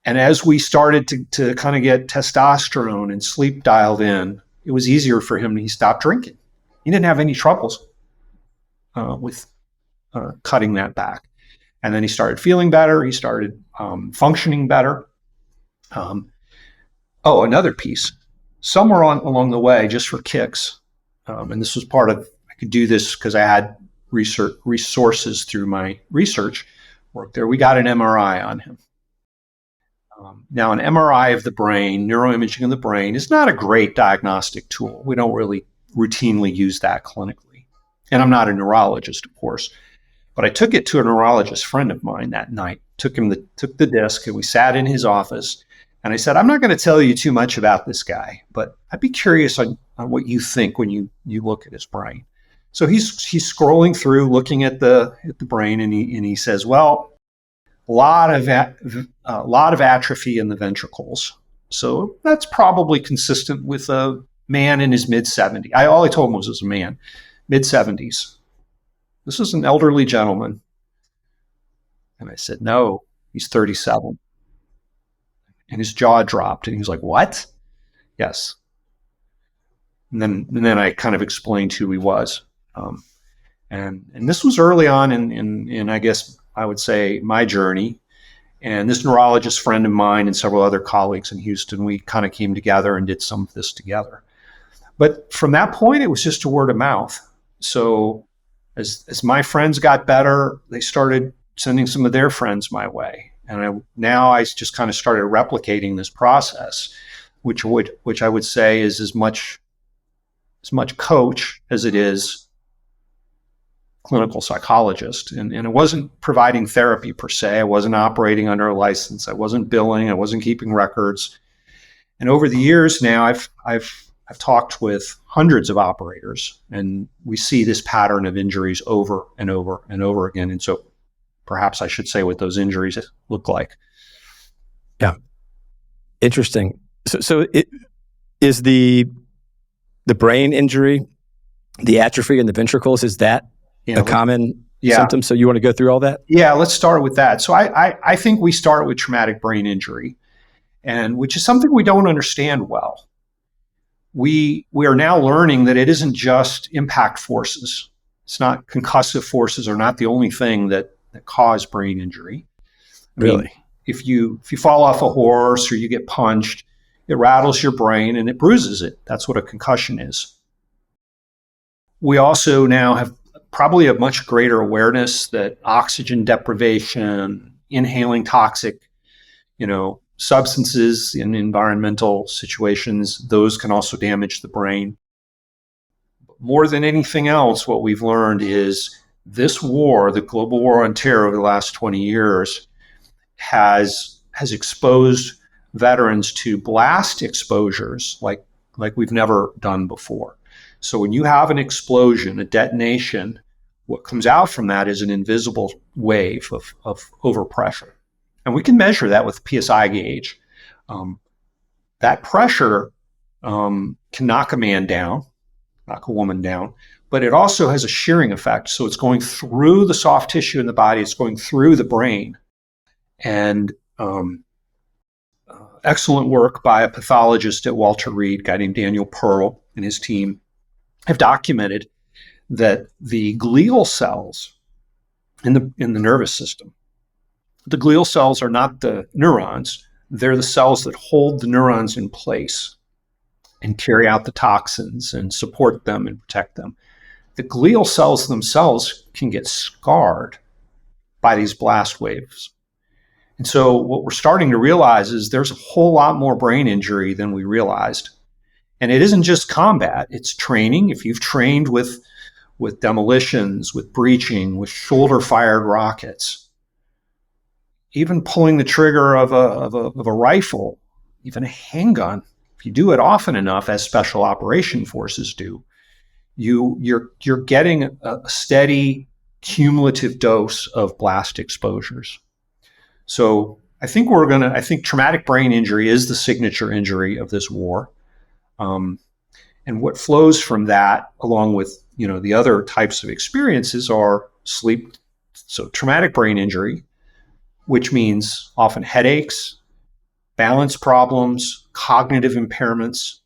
And as we started to kind of get testosterone and sleep dialed in, it was easier for him. He stopped drinking. He didn't have any troubles with cutting that back. And then he started feeling better. He started functioning better. Another piece. Somewhere along the way, just for kicks, and this was part of, I could do this because I had resources through my research work there. We got an MRI on him. Now, an MRI of the brain, neuroimaging of the brain, is not a great diagnostic tool. We don't really routinely use that clinically. And I'm not a neurologist, of course. But I took it to a neurologist friend of mine that night, took the disc, and we sat in his office. And I said, I'm not going to tell you too much about this guy, but I'd be curious on what you think when you look at his brain. So he's scrolling through, looking at the brain, and he says, well, a lot of atrophy in the ventricles. So that's probably consistent with a man in his mid-70s. All I told him was a man, mid-70s. This is an elderly gentleman. And I said, no, he's 37. And his jaw dropped, and he was like, what? Yes. And then I kind of explained who he was. And this was early on in I guess I would say my journey. And this neurologist friend of mine and several other colleagues in Houston, we kind of came together and did some of this together. But from that point, it was just a word of mouth. So as my friends got better, they started sending some of their friends my way. And now I just kind of started replicating this process, which I would say is as much coach as it is clinical psychologist. And it wasn't providing therapy per se. I wasn't operating under a license. I wasn't billing. I wasn't keeping records. And over the years now, I've talked with hundreds of operators, and we see this pattern of injuries over and over and over again. And so perhaps I should say what those injuries look like. Yeah. Interesting. So it is the brain injury, the atrophy in the ventricles, is that a common symptom? So you want to go through all that? Yeah, let's start with that. So I think we start with traumatic brain injury, and which is something we don't understand well. We are now learning that it isn't just impact forces. It's not concussive forces are not the only thing that cause brain injury. I mean, if you fall off a horse or you get punched, it rattles your brain and it bruises it. That's what a concussion is. We also now have probably a much greater awareness that oxygen deprivation, inhaling toxic, substances in environmental situations, those can also damage the brain. More than anything else, what we've learned is this war, the global war on terror over the last 20 years, has exposed veterans to blast exposures like we've never done before. So when you have an explosion, a detonation, what comes out from that is an invisible wave of overpressure. And we can measure that with PSI gauge. That pressure can knock a man down, knock a woman down, but it also has a shearing effect. So it's going through the soft tissue in the body, it's going through the brain. And excellent work by a pathologist at Walter Reed, a guy named Daniel Pearl and his team, have documented that the glial cells in the nervous system, the glial cells are not the neurons, they're the cells that hold the neurons in place and carry out the toxins and support them and protect them. The glial cells themselves can get scarred by these blast waves. And so what we're starting to realize is there's a whole lot more brain injury than we realized. And it isn't just combat, it's training. If you've trained with demolitions, with breaching, with shoulder-fired rockets, even pulling the trigger of a rifle, even a handgun, if you do it often enough, as special operation forces do, you're getting a steady cumulative dose of blast exposures. So I think traumatic brain injury is the signature injury of this war. And what flows from that, along with the other types of experiences, are sleep. So traumatic brain injury, which means often headaches, balance problems, cognitive impairments,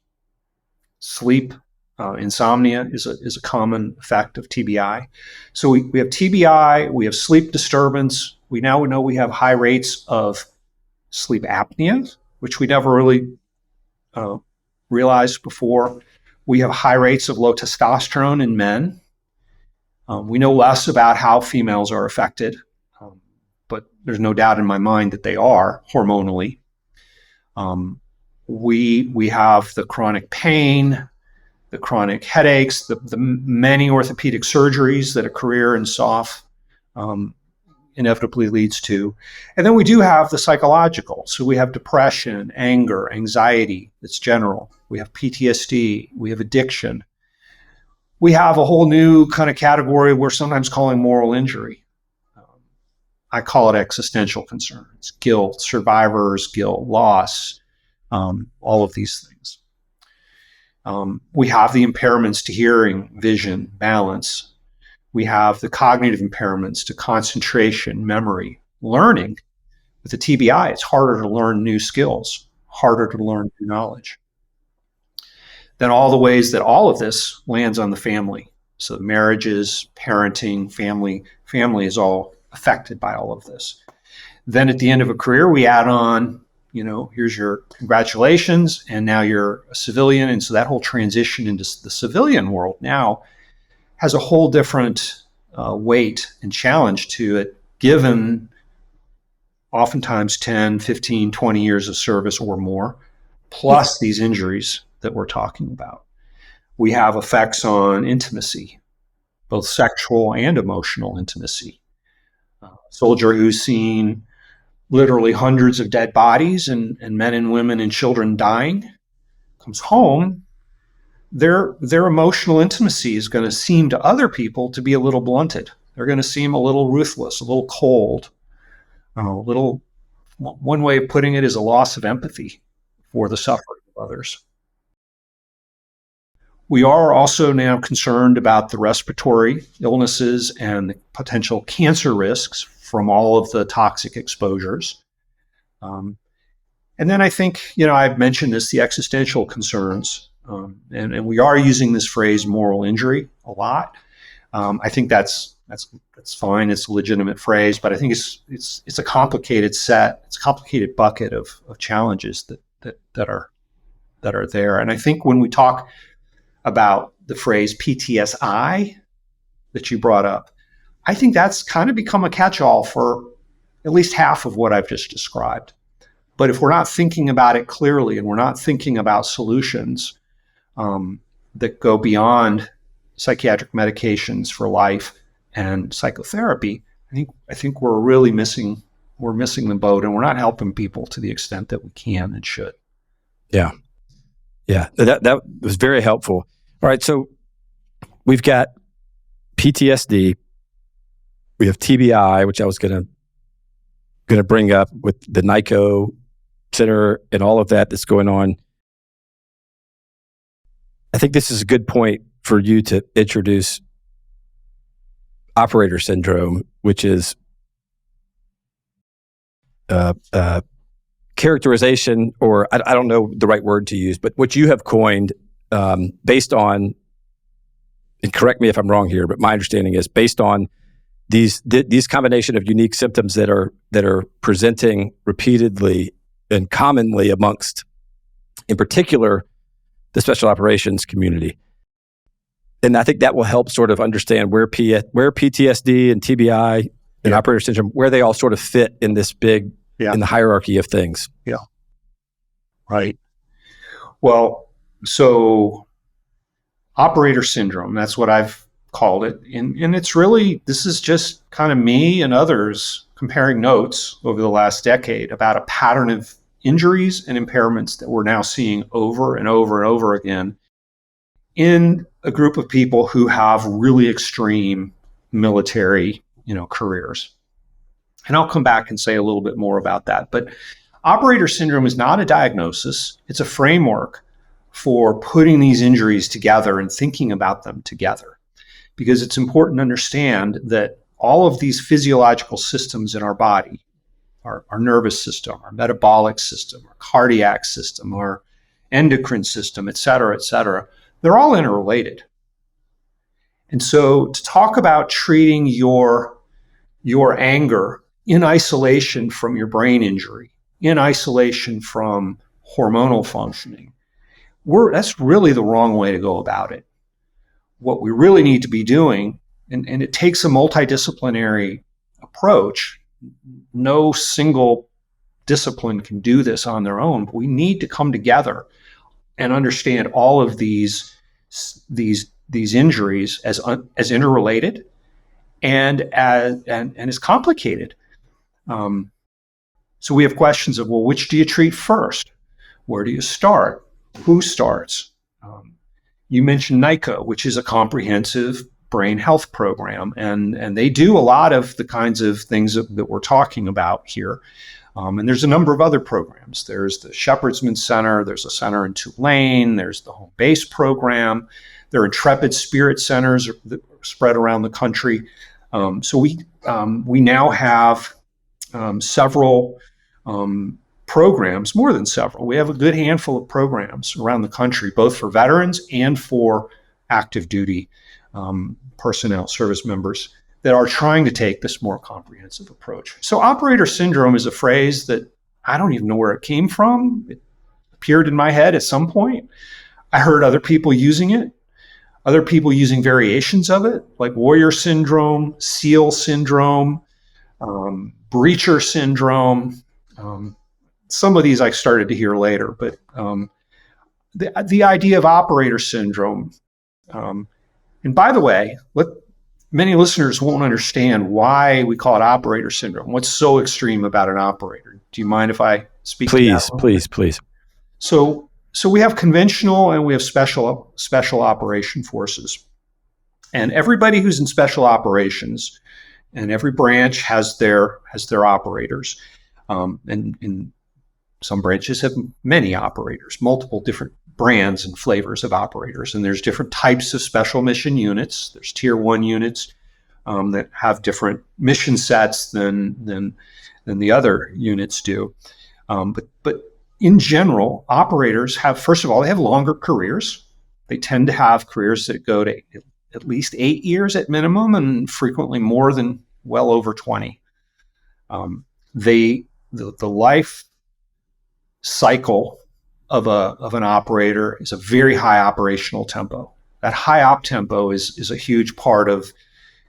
sleep, insomnia is a common effect of TBI. So we have TBI, we have sleep disturbance. We now know we have high rates of sleep apnea, which we never really realized before. We have high rates of low testosterone in men. We know less about how females are affected, but there's no doubt in my mind that they are hormonally. We have the chronic pain, the chronic headaches, the many orthopedic surgeries that a career in SOF inevitably leads to. And then we do have the psychological. So we have depression, anger, anxiety that's general. We have PTSD, we have addiction. We have a whole new kind of category we're sometimes calling moral injury. I call it existential concerns, guilt, survivor's guilt, loss, all of these things. We have the impairments to hearing, vision, balance. We have the cognitive impairments to concentration, memory, learning. With the TBI, it's harder to learn new skills, harder to learn new knowledge. Then all the ways that all of this lands on the family. So marriages, parenting, family is all affected by all of this. Then at the end of a career, we add on, here's your congratulations, and now you're a civilian. And so that whole transition into the civilian world now has a whole different weight and challenge to it, given oftentimes 10, 15, 20 years of service or more, plus these injuries that we're talking about. We have effects on intimacy, both sexual and emotional intimacy. A soldier who's seen literally hundreds of dead bodies and men and women and children dying comes home, their emotional intimacy is going to seem to other people to be a little blunted. They're going to seem a little ruthless, a little cold, one way of putting it is a loss of empathy for the suffering of others. We are also now concerned about the respiratory illnesses and the potential cancer risks from all of the toxic exposures. And then I think, I've mentioned this, the existential concerns, and we are using this phrase moral injury a lot. I think that's fine. It's a legitimate phrase, but I think it's a complicated bucket of challenges that are that are there. And I think when we talk about the phrase PTSI that you brought up, I think that's kind of become a catch-all for at least half of what I've just described. But if we're not thinking about it clearly and we're not thinking about solutions that go beyond psychiatric medications for life and psychotherapy, I think we're really missing the boat, and we're not helping people to the extent that we can and should. Yeah. Yeah. That was very helpful. All right. So we've got PTSD. We have TBI, which I was going to bring up with the NICO Center and all of that that's going on. I think this is a good point for you to introduce operator syndrome, which is characterization, or I don't know the right word to use, but what you have coined based on, and correct me if I'm wrong here, but my understanding is based on these combination of unique symptoms that are presenting repeatedly and commonly amongst, in particular, the special operations community. And I think that will help sort of understand where PTSD and TBI and operator syndrome, where they all sort of fit in this big, in the hierarchy of things. Yeah. Right. Well, so operator syndrome, that's what I've called it. And it's really, this is just kind of me and others comparing notes over the last decade about a pattern of injuries and impairments that we're now seeing over and over and over again in a group of people who have really extreme military, careers. And I'll come back and say a little bit more about that. But operator syndrome is not a diagnosis. It's a framework for putting these injuries together and thinking about them together. Because it's important to understand that all of these physiological systems in our body, our nervous system, our metabolic system, our cardiac system, our endocrine system, et cetera, they're all interrelated. And so to talk about treating your anger in isolation from your brain injury, in isolation from hormonal functioning, that's really the wrong way to go about it. What we really need to be doing, and it takes a multidisciplinary approach. No single discipline can do this on their own, but we need to come together and understand all of these injuries as interrelated and as complicated. So we have questions of, well, which do you treat first? Where do you start? Who starts? You mentioned NICO, which is a comprehensive brain health program, and they do a lot of the kinds of things that we're talking about here. And there's a number of other programs. There's the Shepherdsman Center. There's a center in Tulane. There's the Home Base program. There are Intrepid Spirit centers that are spread around the country. So we now have several programs, more than several. We have a good handful of programs around the country, both for veterans and for active duty personnel, service members, that are trying to take this more comprehensive approach. So operator syndrome is a phrase that I don't even know where it came from. It appeared in my head at some point. I heard other people using it, other people using variations of it, like warrior syndrome, SEAL syndrome, breacher syndrome. Some of these I started to hear later, but the idea of operator syndrome, and by the way, many listeners won't understand why we call it operator syndrome. What's so extreme about an operator? Do you mind if I speak to that? Please. So we have conventional and we have special operation forces. And everybody who's in special operations, and every branch has their operators. And some branches have many operators, multiple different brands and flavors of operators. And there's different types of special mission units. There's tier 1 units that have different mission sets than the other units do. But in general, operators first of all, they have longer careers. They tend to have careers that go to at least 8 years at minimum, and frequently more than well over 20. The life cycle of an operator is a very high operational tempo. That high op tempo is a huge part of,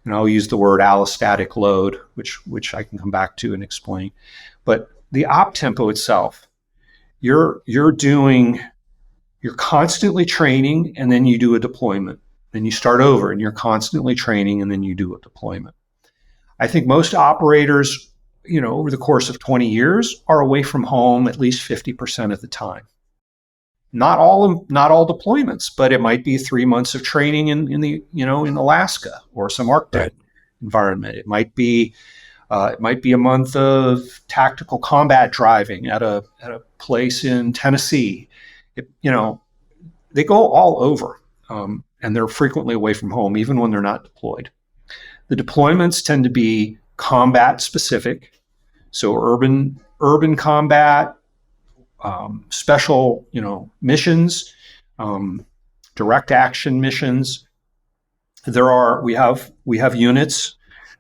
and I'll use the word allostatic load, which I can come back to and explain. But the op tempo itself, you're constantly training, and then you do a deployment. Then you start over, and you're constantly training, and then you do a deployment. I think most operators, over the course of 20 years, are away from home at least 50% of the time. Not all deployments, but it might be 3 months of training in Alaska or some Arctic environment. It might be a month of tactical combat driving at a place in Tennessee. They go all over, and they're frequently away from home, even when they're not deployed. The deployments tend to be combat specific, so urban combat, special, missions, direct action missions. We have units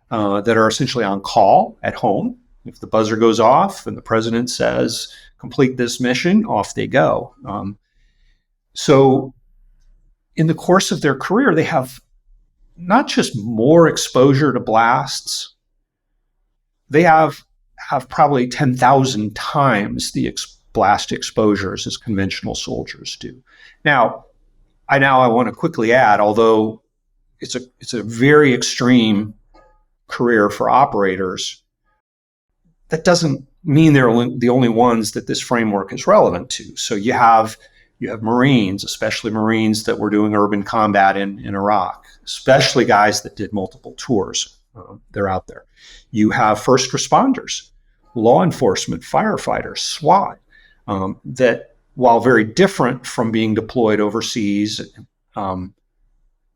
that are essentially on call at home. If the buzzer goes off and the president says, complete this mission, off they go. So in the course of their career, they have not just more exposure to blasts, they have probably 10,000 times the blast exposures as conventional soldiers do. Now I want to quickly add, although it's a very extreme career for operators, that doesn't mean they're the only ones that this framework is relevant to. So you have Marines, especially Marines that were doing urban combat in Iraq, especially guys that did multiple tours. They're out there. You have first responders, law enforcement, firefighters, SWAT, that while very different from being deployed overseas,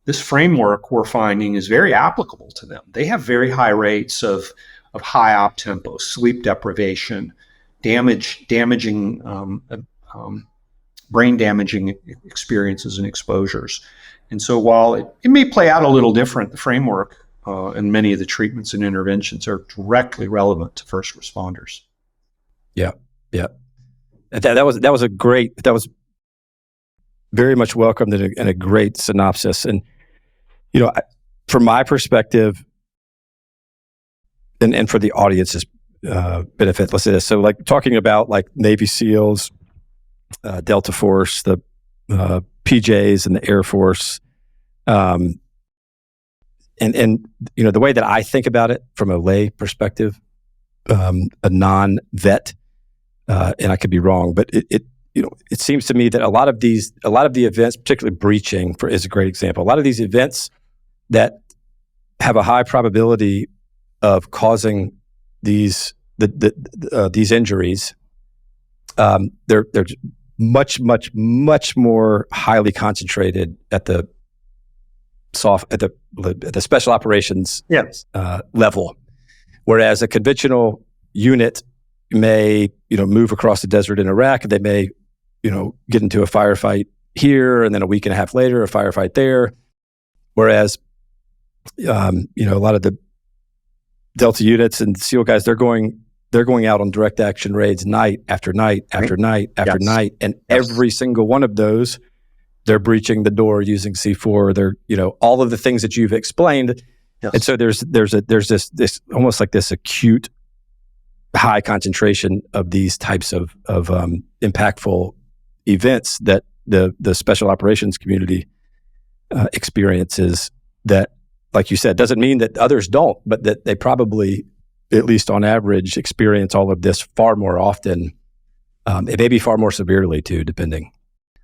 this framework we're finding is very applicable to them. They have very high rates of high op tempo, sleep deprivation, damaging brain damaging experiences and exposures. And so while it may play out a little different, the framework and many of the treatments and interventions are directly relevant to first responders. Yeah. That was very much welcomed and a great synopsis. And, from my perspective, and for the audience's benefit, let's say this. So like talking about like Navy SEALs, Delta Force, the PJs and the Air Force, and the way that I think about it from a lay perspective, a non-vet, and I could be wrong, but it seems to me that a lot of the events, particularly breaching is a great example. A lot of these events that have a high probability of causing these injuries, they're much more highly concentrated at the special operations level, whereas a conventional unit may move across the desert in Iraq. They may get into a firefight here, and then a week and a half later a firefight there. Whereas a lot of the Delta units and SEAL guys, they're going out on direct action raids night after night after night after night, and every single one of those, they're breaching the door using C4. They're all of the things that you've explained, and so there's this almost like this acute high concentration of these types of impactful events that the special operations community experiences. That, like you said, doesn't mean that others don't, but that they probably, at least on average, experience all of this far more often. It may be far more severely too, depending.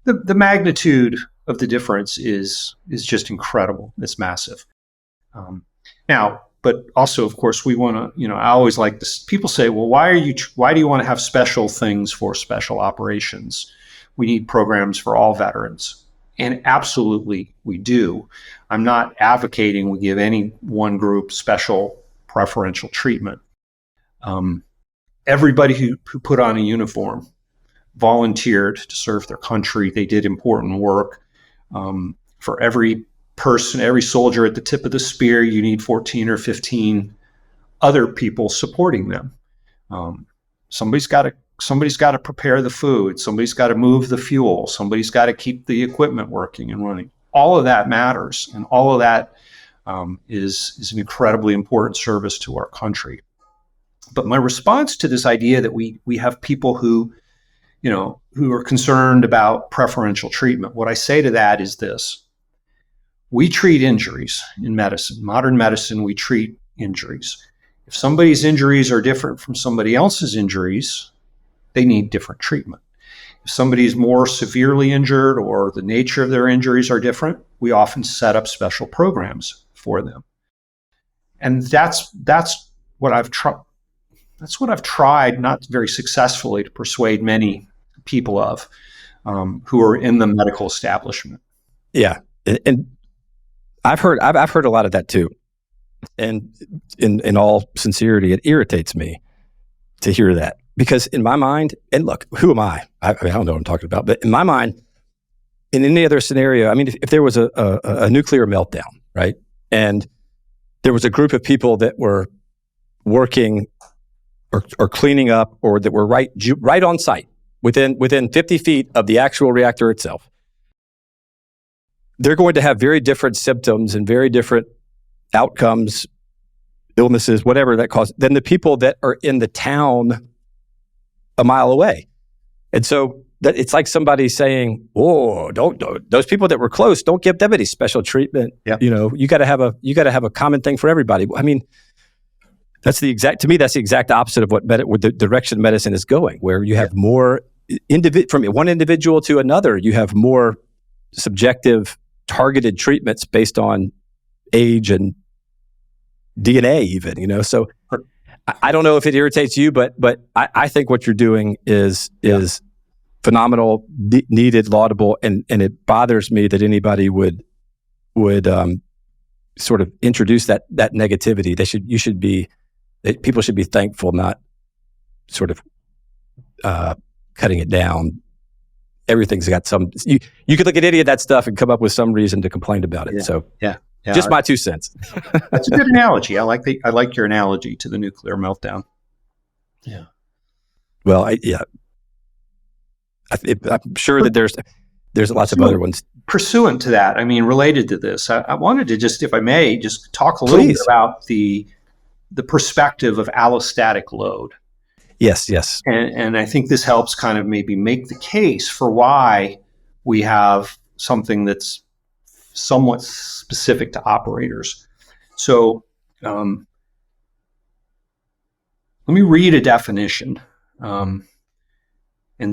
The magnitude of the difference is just incredible. It's massive. Now, but also, of course, we want to. I always like this. People say, "Well, why do you want to have special things for special operations? We need programs for all veterans." And absolutely, we do. I'm not advocating we give any one group special preferential treatment. Everybody who put on a uniform volunteered to serve their country. They did important work. For every person, every soldier at the tip of the spear, you need 14 or 15 other people supporting them. Somebody's got to Somebody's got to prepare the food. Somebody's got to move the fuel. Somebody's got to keep the equipment working and running. All of that matters, and all of that is an incredibly important service to our country. But my response to this idea that we have people who are concerned about preferential treatment, what I say to that is this: we treat injuries in medicine. Modern medicine, we treat injuries. If somebody's injuries are different from somebody else's injuries, they need different treatment. If somebody's more severely injured or the nature of their injuries are different, we often set up special programs for them. And that's what I've tried. That's what I've tried, not very successfully, to persuade many people of who are in the medical establishment. Yeah, and I've heard a lot of that too. And in all sincerity, it irritates me to hear that, because in my mind, and look, who am I? I don't know what I'm talking about, but in my mind, in any other scenario, I mean, if there was a nuclear meltdown, right, and there was a group of people that were working or cleaning up, or that were right on site within 50 feet of the actual reactor itself, they're going to have very different symptoms and very different outcomes, illnesses, whatever that causes, than the people that are in the town a mile away. And so that it's like somebody saying, "Oh, don't those people that were close, don't give them any special treatment." Yep. You got to have a common thing for everybody. I mean, that's the exact opposite of what the direction medicine is going, where you have more from one individual to another, you have more subjective, targeted treatments based on age and DNA, even. So I don't know if it irritates you, but I think what you're doing is phenomenal, needed, laudable, and it bothers me that anybody would sort of introduce that negativity. People should be thankful, not sort of cutting it down. Everything's got some. You could look at any of that stuff and come up with some reason to complain about it. Yeah. So yeah. Just my 2 cents. That's a good analogy. I like your analogy to the nuclear meltdown. Yeah. Well, I'm sure that there's lots of other ones. Pursuant to that, I mean, related to this, I wanted to just, if I may, just talk a little bit about the perspective of allostatic load. Yes. And I think this helps kind of maybe make the case for why we have something that's somewhat specific to operators. So let me read a definition. And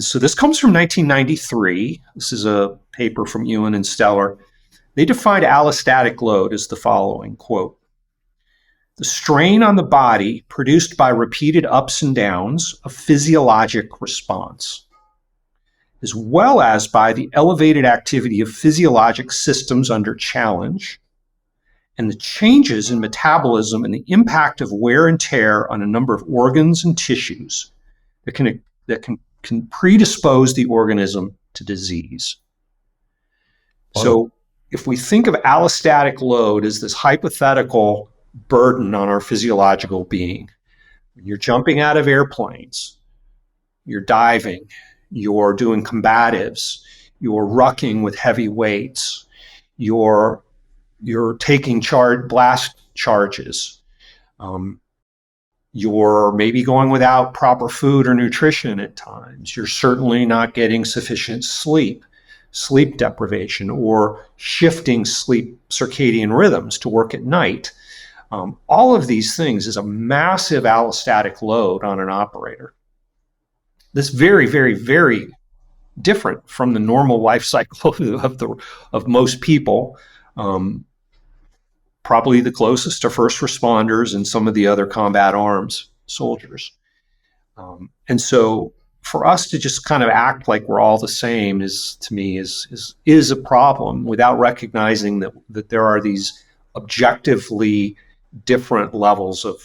so this comes from 1993. This is a paper from Ewan and Stellar. They defined allostatic load as the following, quote, "The strain on the body produced by repeated ups and downs of physiologic response, as well as by the elevated activity of physiologic systems under challenge, and the changes in metabolism and the impact of wear and tear on a number of organs and tissues that can predispose the organism to disease." So if we think of allostatic load as this hypothetical burden on our physiological being, you're jumping out of airplanes, you're diving, you're doing combatives, you're rucking with heavy weights, you're taking blast charges, you're maybe going without proper food or nutrition at times, you're certainly not getting sufficient sleep deprivation, or shifting sleep circadian rhythms to work at night. All of these things is a massive allostatic load on an operator. This very, very, very different from the normal life cycle of most people. Probably the closest are first responders and some of the other combat arms soldiers. And so for us to just kind of act like we're all the same is a problem, without recognizing that there are these objectively different levels of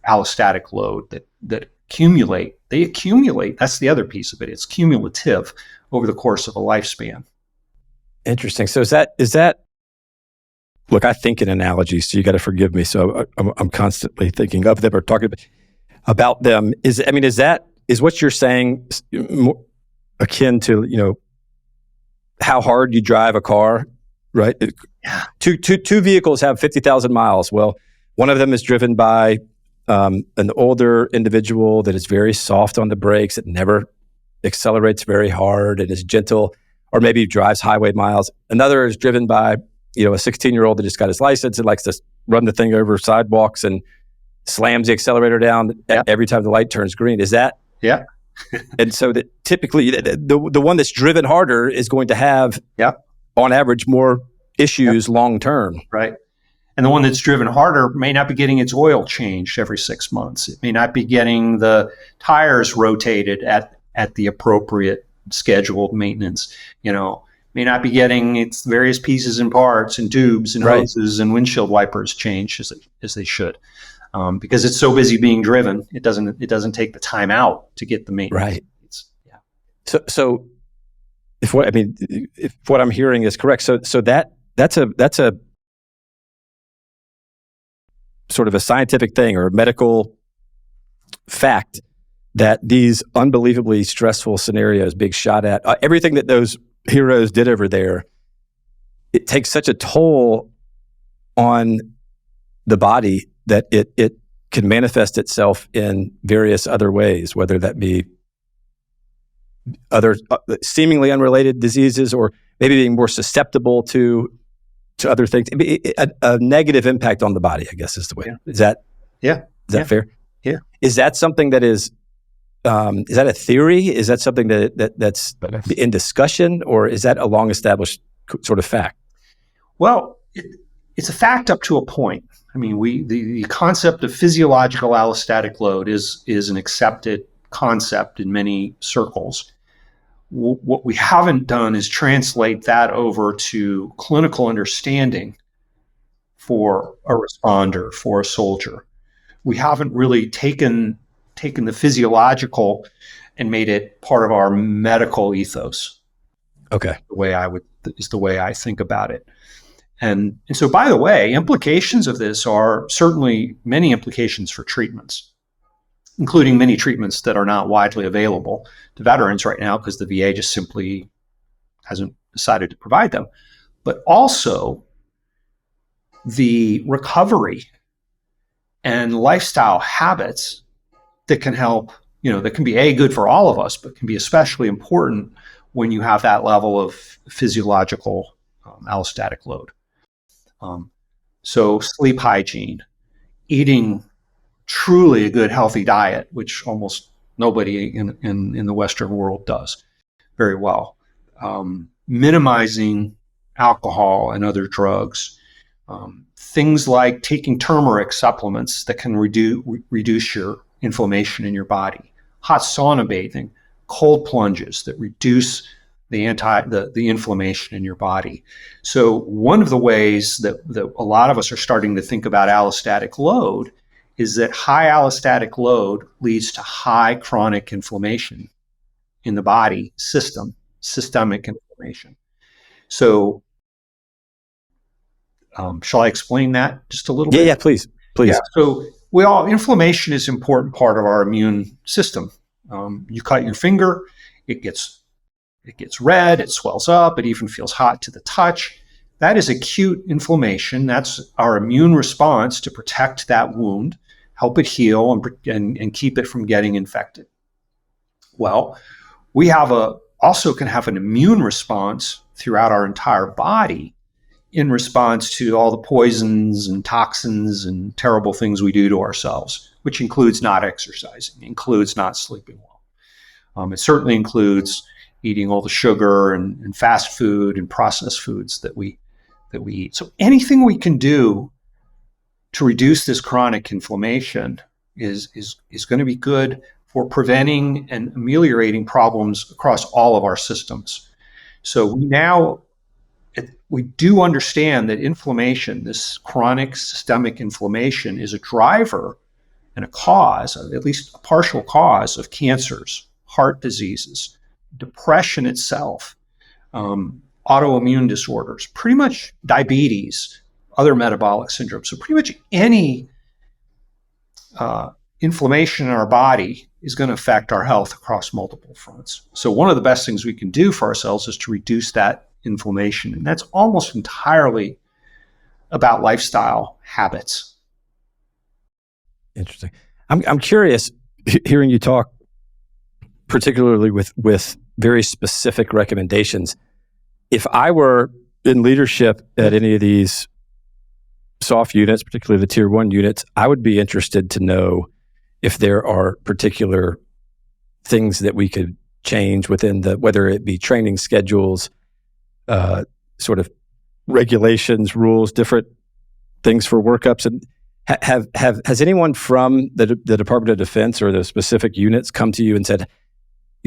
allostatic load that accumulate. They accumulate. That's the other piece of it. It's cumulative over the course of a lifespan. Interesting. So is that? Look, I think in analogies, so you got to forgive me. So I'm constantly thinking of them or talking about them. Is that is what you're saying more akin to, how hard you drive a car, right? Yeah. Two vehicles have 50,000 miles. Well, one of them is driven by an older individual that is very soft on the brakes, that never accelerates very hard and is gentle, or maybe drives highway miles. Another is driven by, a 16-year-old that just got his license and likes to run the thing over sidewalks and slams the accelerator down every time the light turns green. Is that? Yeah. And so that typically the one that's driven harder is going to have, on average, more issues long term. Right. And the one that's driven harder may not be getting its oil changed every 6 months. It may not be getting the tires rotated at the appropriate scheduled maintenance. May not be getting its various pieces and parts and tubes and hoses and windshield wipers changed as they should. Because it's so busy being driven, it doesn't take the time out to get the maintenance. Right. So if what I'm hearing is correct, so that's a sort of a scientific thing or a medical fact, that these unbelievably stressful scenarios being shot at, everything that those heroes did over there, it takes such a toll on the body that it can manifest itself in various other ways, whether that be other seemingly unrelated diseases, or maybe being more susceptible to other things. A negative impact on the body, I guess, is the way. Is that fair? Yeah. Is that something that is that a theory? Is that something that's in discussion, or is that a long established sort of fact? Well, it's a fact up to a point. I mean, the concept of physiological allostatic load is an accepted concept in many circles. What we haven't done is translate that over to clinical understanding for a responder, for a soldier. We haven't really taken the physiological and made it part of our medical ethos. Okay. Is the way I think about it. And so, by the way, implications of this are certainly many implications for treatments, including many treatments that are not widely available to veterans right now because the VA just simply hasn't decided to provide them. But also the recovery and lifestyle habits that can help, that can be good for all of us, but can be especially important when you have that level of physiological allostatic load. So sleep hygiene, eating truly a good healthy diet, which almost nobody in the Western world does very well. Minimizing alcohol and other drugs. Things like taking turmeric supplements that can reduce your inflammation in your body. Hot sauna bathing, cold plunges that reduce the inflammation in your body. So one of the ways that a lot of us are starting to think about allostatic load is that high allostatic load leads to high chronic inflammation in the body system, systemic inflammation. So shall I explain that just a little bit? Yeah, please. Yeah. So inflammation is an important part of our immune system. You cut your finger, it gets red, it swells up, it even feels hot to the touch. That is acute inflammation. That's our immune response to protect that wound, help it heal, and keep it from getting infected. Well, we also can have an immune response throughout our entire body in response to all the poisons and toxins and terrible things we do to ourselves, which includes not exercising, includes not sleeping well. It certainly includes eating all the sugar and fast food and processed foods that we eat. So anything we can do to reduce this chronic inflammation is going to be good for preventing and ameliorating problems across all of our systems. So we do understand that inflammation, this chronic systemic inflammation, is a driver and a cause, at least a partial cause, of cancers, heart diseases, depression itself, autoimmune disorders, pretty much diabetes, other metabolic syndromes. So pretty much any inflammation in our body is going to affect our health across multiple fronts. So one of the best things we can do for ourselves is to reduce that inflammation. And that's almost entirely about lifestyle habits. Interesting. I'm curious, hearing you talk, particularly with very specific recommendations. If I were in leadership at any of these soft units, particularly the tier 1 units, I would be interested to know if there are particular things that we could change within whether it be training schedules, sort of regulations, rules, different things for workups. And has anyone from the Department of Defense or the specific units come to you and said,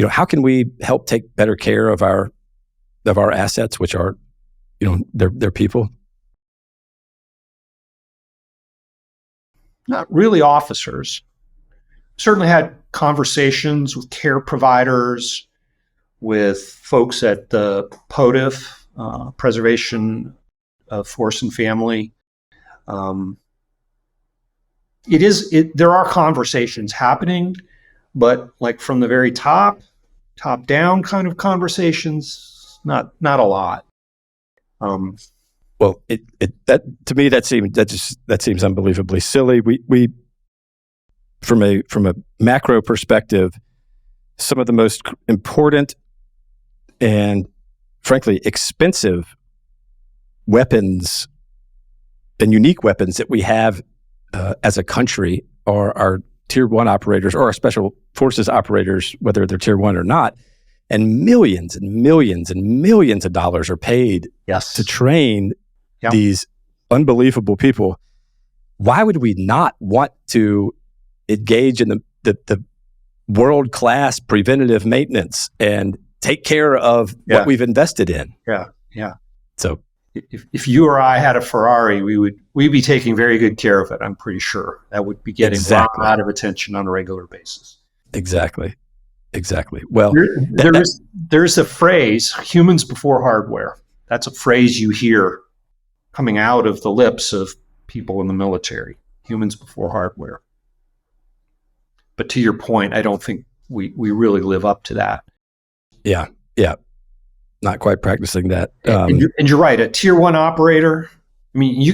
how can we help take better care of our assets, which are, their people? Not really officers. Certainly had conversations with care providers, with folks at the POTF, Preservation of Force and Family. There are conversations happening, but like from the very top down kind of conversations, not a lot. Well, that to me that seems unbelievably silly. We from a macro perspective, some of the most important and frankly expensive weapons and unique weapons that we have as a country are our tier 1 operators or our special forces operators, whether they're tier 1 or not. And millions and millions and millions of dollars are paid to train these unbelievable people. Why would we not want to engage in the world-class preventative maintenance and take care of what we've invested in? Yeah. So if you or I had a Ferrari, we'd be taking very good care of it. I'm pretty sure that would be getting a lot of attention on a regular basis. Exactly. Well, there's a phrase, humans before hardware. That's a phrase you hear coming out of the lips of people in the military, humans before hardware. But to your point, I don't think we really live up to that. Yeah. Not quite practicing that. And you're right, a tier 1 operator, I mean, you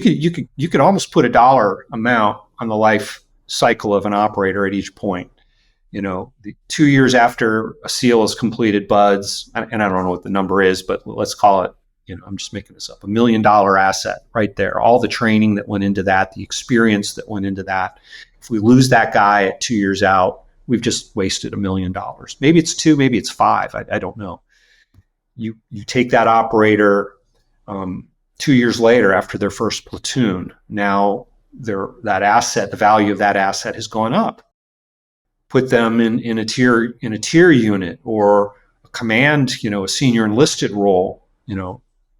could almost put a dollar amount on the life cycle of an operator at each point. The 2 years after a SEAL is completed BUDS, and I don't know what the number is, but let's call it, I'm just making this up, $1 million asset right there. All the training that went into that, the experience that went into that. If we lose that guy at 2 years out, we've just wasted $1 million. Maybe it's 2, maybe it's 5. I don't know. You take that operator 2 years later after their first platoon. Now that asset, the value of that asset has gone up. Put them in a tier unit or a command, a senior enlisted role,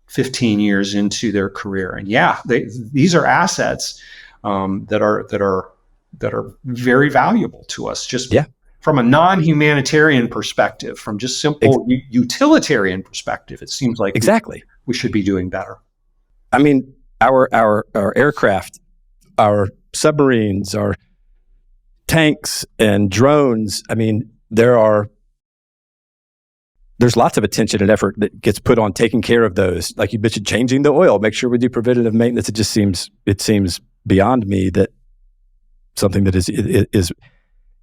15 years into their career. And these are assets that are very valuable to us. Just from a non-humanitarian perspective, from just simple utilitarian perspective, it seems like we should be doing better. I mean, our aircraft, our submarines, our tanks and drones. I mean, there's lots of attention and effort that gets put on taking care of those. Like you mentioned, changing the oil, make sure we do preventative maintenance. It seems beyond me that something that is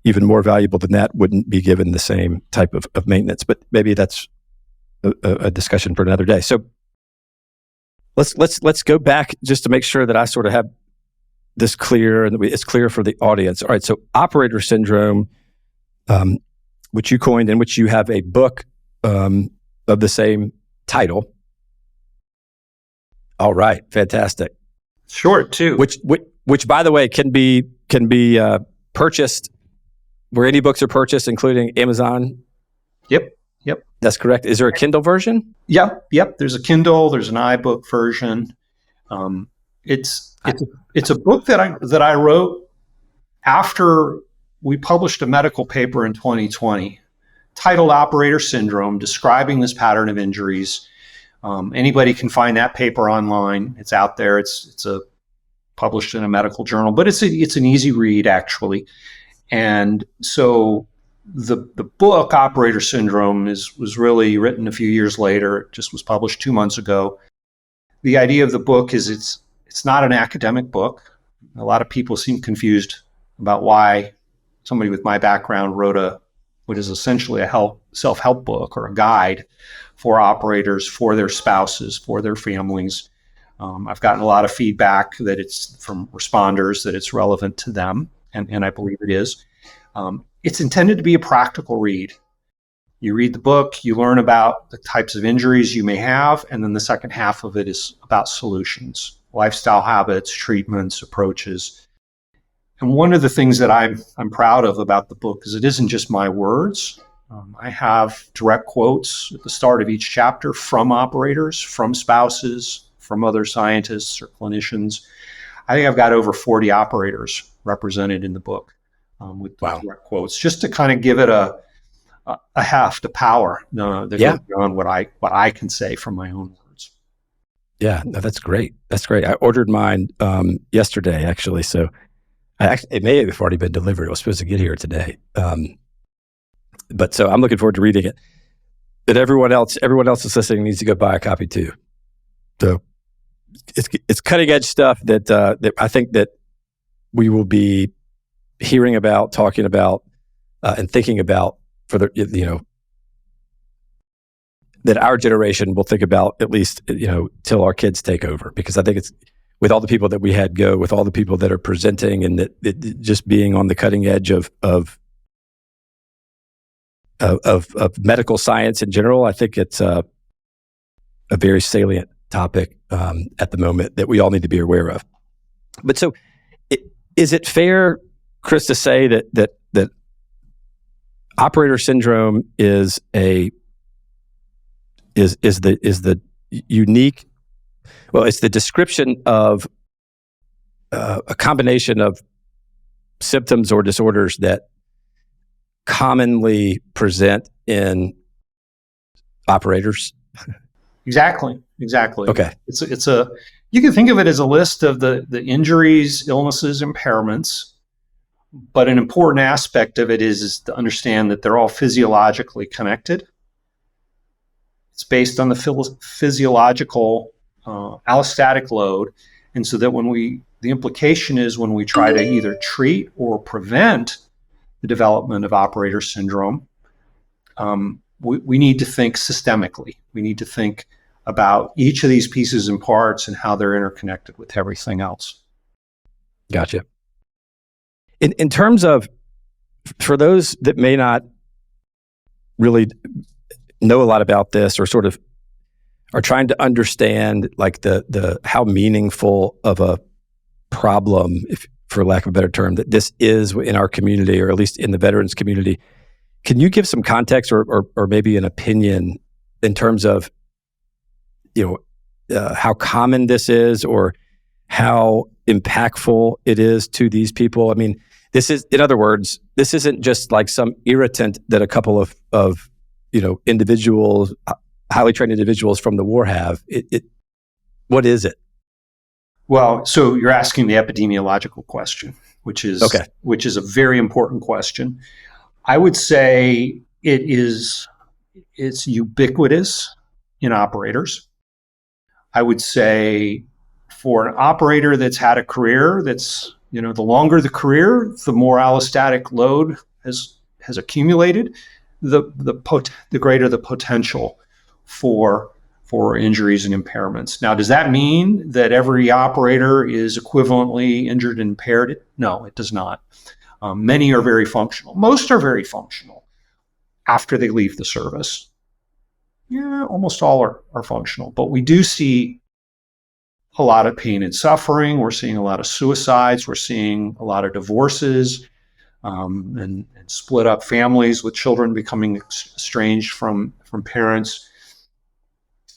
even more valuable than that wouldn't be given the same type of maintenance. But maybe that's a discussion for another day. So let's go back just to make sure that I sort of have this clear and it's clear for the audience. All right, so operator syndrome, which you coined, in which you have a book of the same title. All right, fantastic. Short too. Which by the way can be purchased where any books are purchased, including Amazon. Yep. That's correct. Is there a Kindle version? Yep. There's a Kindle. There's an iBook version. It's a book that I wrote after we published a medical paper in 2020 titled Operator Syndrome, describing this pattern of injuries. Anybody can find that paper online. It's out there. It's published in a medical journal, but it's an easy read actually. And so the book Operator Syndrome was really written a few years later. It just was published 2 months ago. The idea of the book is it's not an academic book. A lot of people seem confused about why somebody with my background wrote what is essentially a self-help book or a guide for operators, for their spouses, for their families. I've gotten a lot of feedback that it's from responders that it's relevant to them, and I believe it is. It's intended to be a practical read. You read the book, you learn about the types of injuries you may have, and then the second half of it is about solutions, lifestyle habits, treatments, approaches. And one of the things that I'm proud of about the book is it isn't just my words. I have direct quotes at the start of each chapter from operators, from spouses, from other scientists or clinicians. I think I've got over 40 operators represented in the book with direct quotes, just to kind of give it a heft, a power that goes beyond what I can say from my own words. Yeah, no, that's great. That's great. I ordered mine yesterday, actually. So it may have already been delivered. It was supposed to get here today. But so I'm looking forward to reading it. But everyone else is listening needs to go buy a copy too. So it's cutting edge stuff that I think that we will be hearing about, talking about, and thinking about for the that our generation will think about at least till our kids take over, because I think it's with all the people that we had go, with all the people that are presenting, and that just being on the cutting edge of medical science in general. I think it's a very salient topic at the moment that we all need to be aware of. But so, is it fair, Chris, to say that operator syndrome is the unique? Well, it's the description of a combination of symptoms or disorders that commonly present in operators. Exactly. Okay. You can think of it as a list of the injuries, illnesses, impairments, but an important aspect of it is to understand that they're all physiologically connected. It's based on the physiological allostatic load, and so that the implication is when we try to either treat or prevent the development of operator syndrome, we need to think systemically. We need to think about each of these pieces and parts and how they're interconnected with everything else. Gotcha. In terms of, for those that may not really know a lot about this, or sort of are trying to understand like the how meaningful of a problem, if for lack of a better term, that this is in our community, or at least in the veterans community, can you give some context or maybe an opinion in terms of how common this is, or how impactful it is to these people? I mean, this is, in other words, this isn't just like some irritant that a couple of individuals, highly trained individuals from the war have. What is it? Well, so you're asking the epidemiological question, which is a very important question. I would say it's ubiquitous in operators. I would say for an operator that's had a career that's, the longer the career, the more allostatic load has accumulated, the greater the potential for injuries and impairments. Now, does that mean that every operator is equivalently injured and impaired? No, it does not. Many are very functional. Most are very functional after they leave the service. Yeah, almost all are functional. But we do see a lot of pain and suffering. We're seeing a lot of suicides. We're seeing a lot of divorces and split up families with children becoming estranged from parents.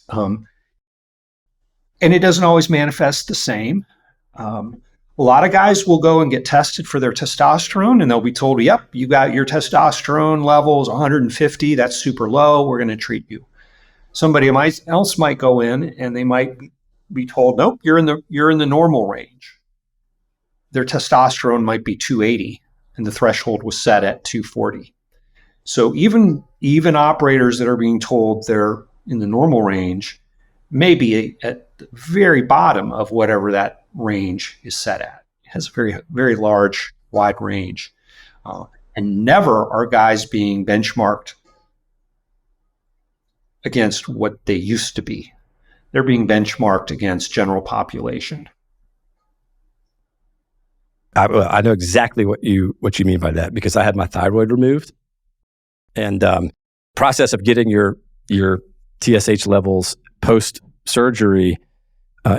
And it doesn't always manifest the same. A lot of guys will go and get tested for their testosterone, and they'll be told, yep, you got your testosterone levels 150. That's super low. We're going to treat you. Somebody else might go in and they might be told, nope, you're in the normal range. Their testosterone might be 280, and the threshold was set at 240. So even operators that are being told they're in the normal range may be at the very bottom of whatever that range is set at. It has a very, very large, wide range. And never are guys being benchmarked against what they used to be. They're being benchmarked against general population. I know exactly what you mean by that, because I had my thyroid removed, and process of getting your TSH levels post surgery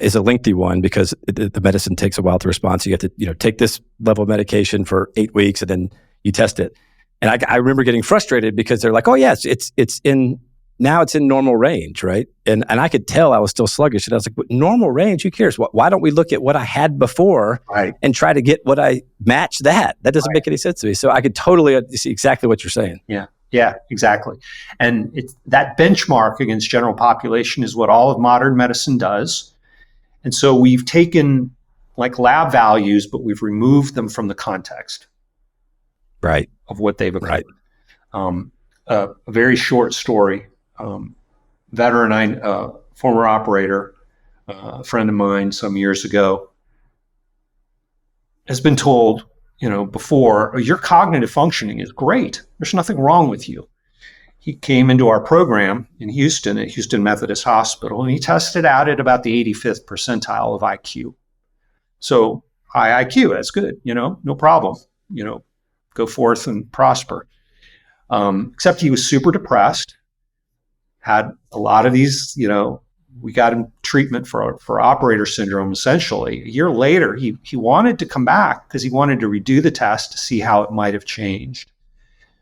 is a lengthy one, because the medicine takes a while to respond. So you have to take this level of medication for 8 weeks, and then you test it. And I remember getting frustrated because they're like, "Oh yes, it's in normal range, right?" And I could tell I was still sluggish, and I was like, "Normal range? Who cares? Why don't we look at what I had before, right, and try to get what I match that?" That doesn't right. make any sense to me. So I could totally see exactly what you're saying. Yeah, exactly. And that benchmark against general population is what all of modern medicine does. And so we've taken like lab values, but we've removed them from the context, right, of what they've occurred. Right. A very short story. Veteran, former operator, a friend of mine some years ago, has been told, before, your cognitive functioning is great. There's nothing wrong with you. He came into our program in Houston at Houston Methodist Hospital, and he tested out at about the 85th percentile of IQ. So high IQ, that's good, no problem. Go forth and prosper. Except he was super depressed, had a lot of these, we got him treatment for operator syndrome, essentially. A year later, he wanted to come back because he wanted to redo the test to see how it might have changed.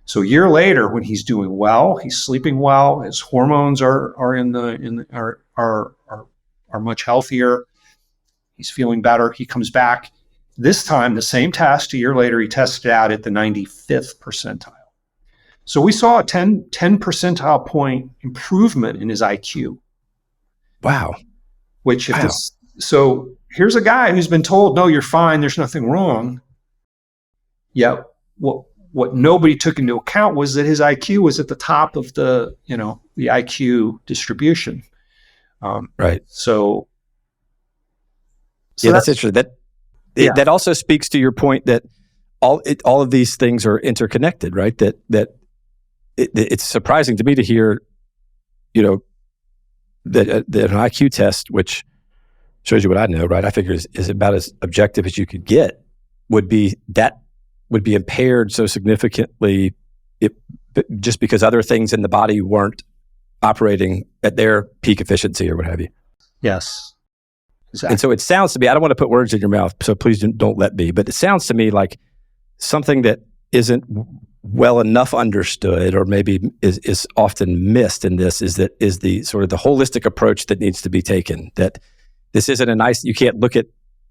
So a year later, when he's doing well, he's sleeping well, his hormones are much healthier, he's feeling better, he comes back. This time, the same test, a year later, he tested out at the 95th percentile. So we saw a 10 percentile point improvement in his IQ. Wow. So here's a guy who's been told, no, you're fine, there's nothing wrong. Yet what nobody took into account was that his IQ was at the top of the IQ distribution. Right. So that's interesting. That also speaks to your point that all of these things are interconnected, right? That it's surprising to me to hear, that an IQ test, which shows you what I know, right? I figure is about as objective as you could get, would be impaired so significantly just because other things in the body weren't operating at their peak efficiency or what have you. Yes. Exactly. And so it sounds to me, I don't want to put words in your mouth, so please don't let me, but it sounds to me like something that isn't well enough understood, or maybe is often missed in this, is the sort of the holistic approach that needs to be taken. That this isn't you can't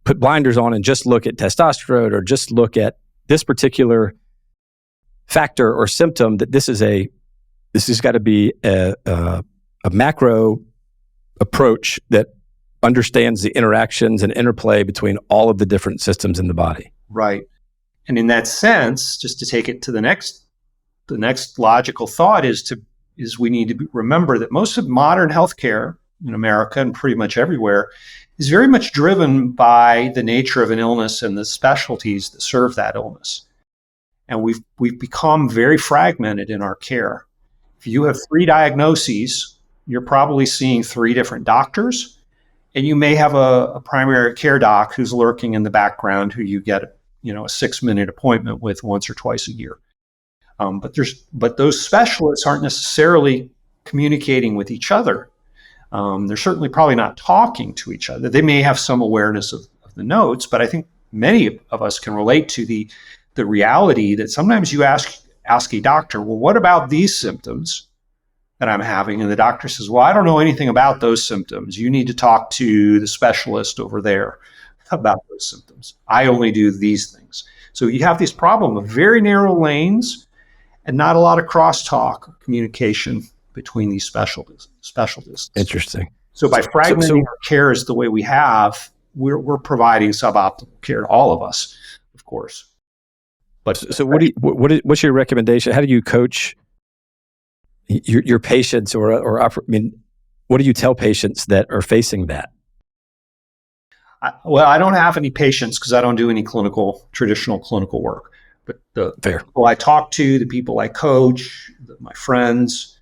put blinders on and just look at testosterone or just look at this particular factor or symptom. That this has got to be a macro approach that understands the interactions and interplay between all of the different systems in the body. Right. And in that sense, just to take it to the next logical thought is we need to remember that most of modern healthcare in America and pretty much everywhere is very much driven by the nature of an illness and the specialties that serve that illness. And we've become very fragmented in our care. If you have 3 diagnoses, you're probably seeing 3 different doctors, and you may have a primary care doc who's lurking in the background who you get a 6-minute appointment with once or twice a year. But those specialists aren't necessarily communicating with each other. They're certainly probably not talking to each other. They may have some awareness of the notes, but I think many of us can relate to the reality that sometimes you ask a doctor, well, what about these symptoms that I'm having? And the doctor says, well, I don't know anything about those symptoms. You need to talk to the specialist over there about those symptoms. I only do these things. So you have this problem of very narrow lanes and not a lot of crosstalk or communication between these specialties. Interesting. So by fragmenting our cares the way we have, we're providing suboptimal care to all of us, of course. But So what's your recommendation? How do you coach your patients I mean, what do you tell patients that are facing that? I don't have any patients because I don't do any traditional clinical work. But the Fair. people I talk to, the people I coach, my friends,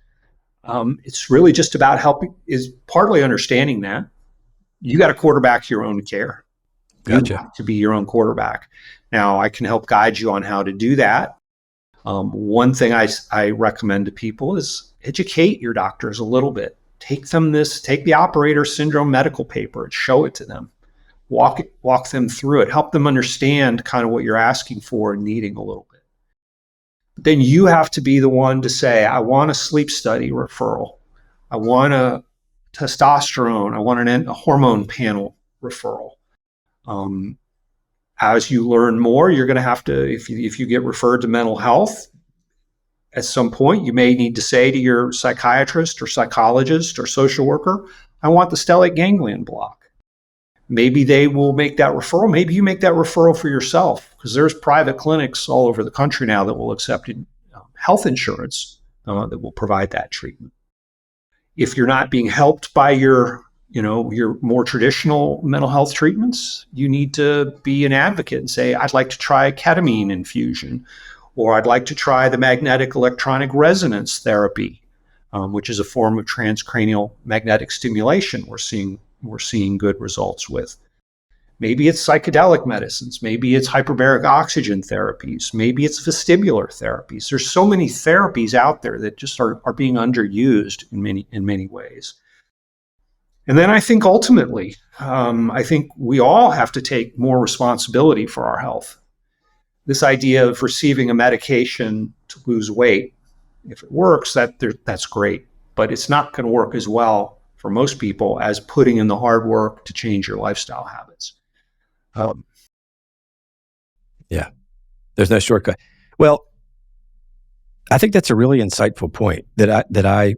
it's really just about helping, is partly understanding that you got to quarterback your own care. You Gotcha. have to be your own quarterback. Now, I can help guide you on how to do that. One thing I recommend to people is educate your doctors a little bit. Take the operator syndrome medical paper and show it to them. Walk them through it. Help them understand kind of what you're asking for and needing a little bit. But then you have to be the one to say, I want a sleep study referral. I want a testosterone. I want a hormone panel referral. As you learn more, you're going to have to, if you get referred to mental health, at some point, you may need to say to your psychiatrist or psychologist or social worker, I want the stellate ganglion block. Maybe they will make that referral. Maybe you make that referral for yourself, because there's private clinics all over the country now that will accept health insurance that will provide that treatment. If you're not being helped by your more traditional mental health treatments, you need to be an advocate and say, I'd like to try ketamine infusion, or I'd like to try the magnetic electronic resonance therapy, which is a form of transcranial magnetic stimulation we're seeing good results with. Maybe it's psychedelic medicines. Maybe it's hyperbaric oxygen therapies. Maybe it's vestibular therapies. There's so many therapies out there that just are being underused in many ways. And then I think ultimately, I think we all have to take more responsibility for our health. This idea of receiving a medication to lose weight, if it works, that's great. But it's not going to work as well for most people as putting in the hard work to change your lifestyle habits. Yeah, there's no shortcut. Well, I think that's a really insightful point that I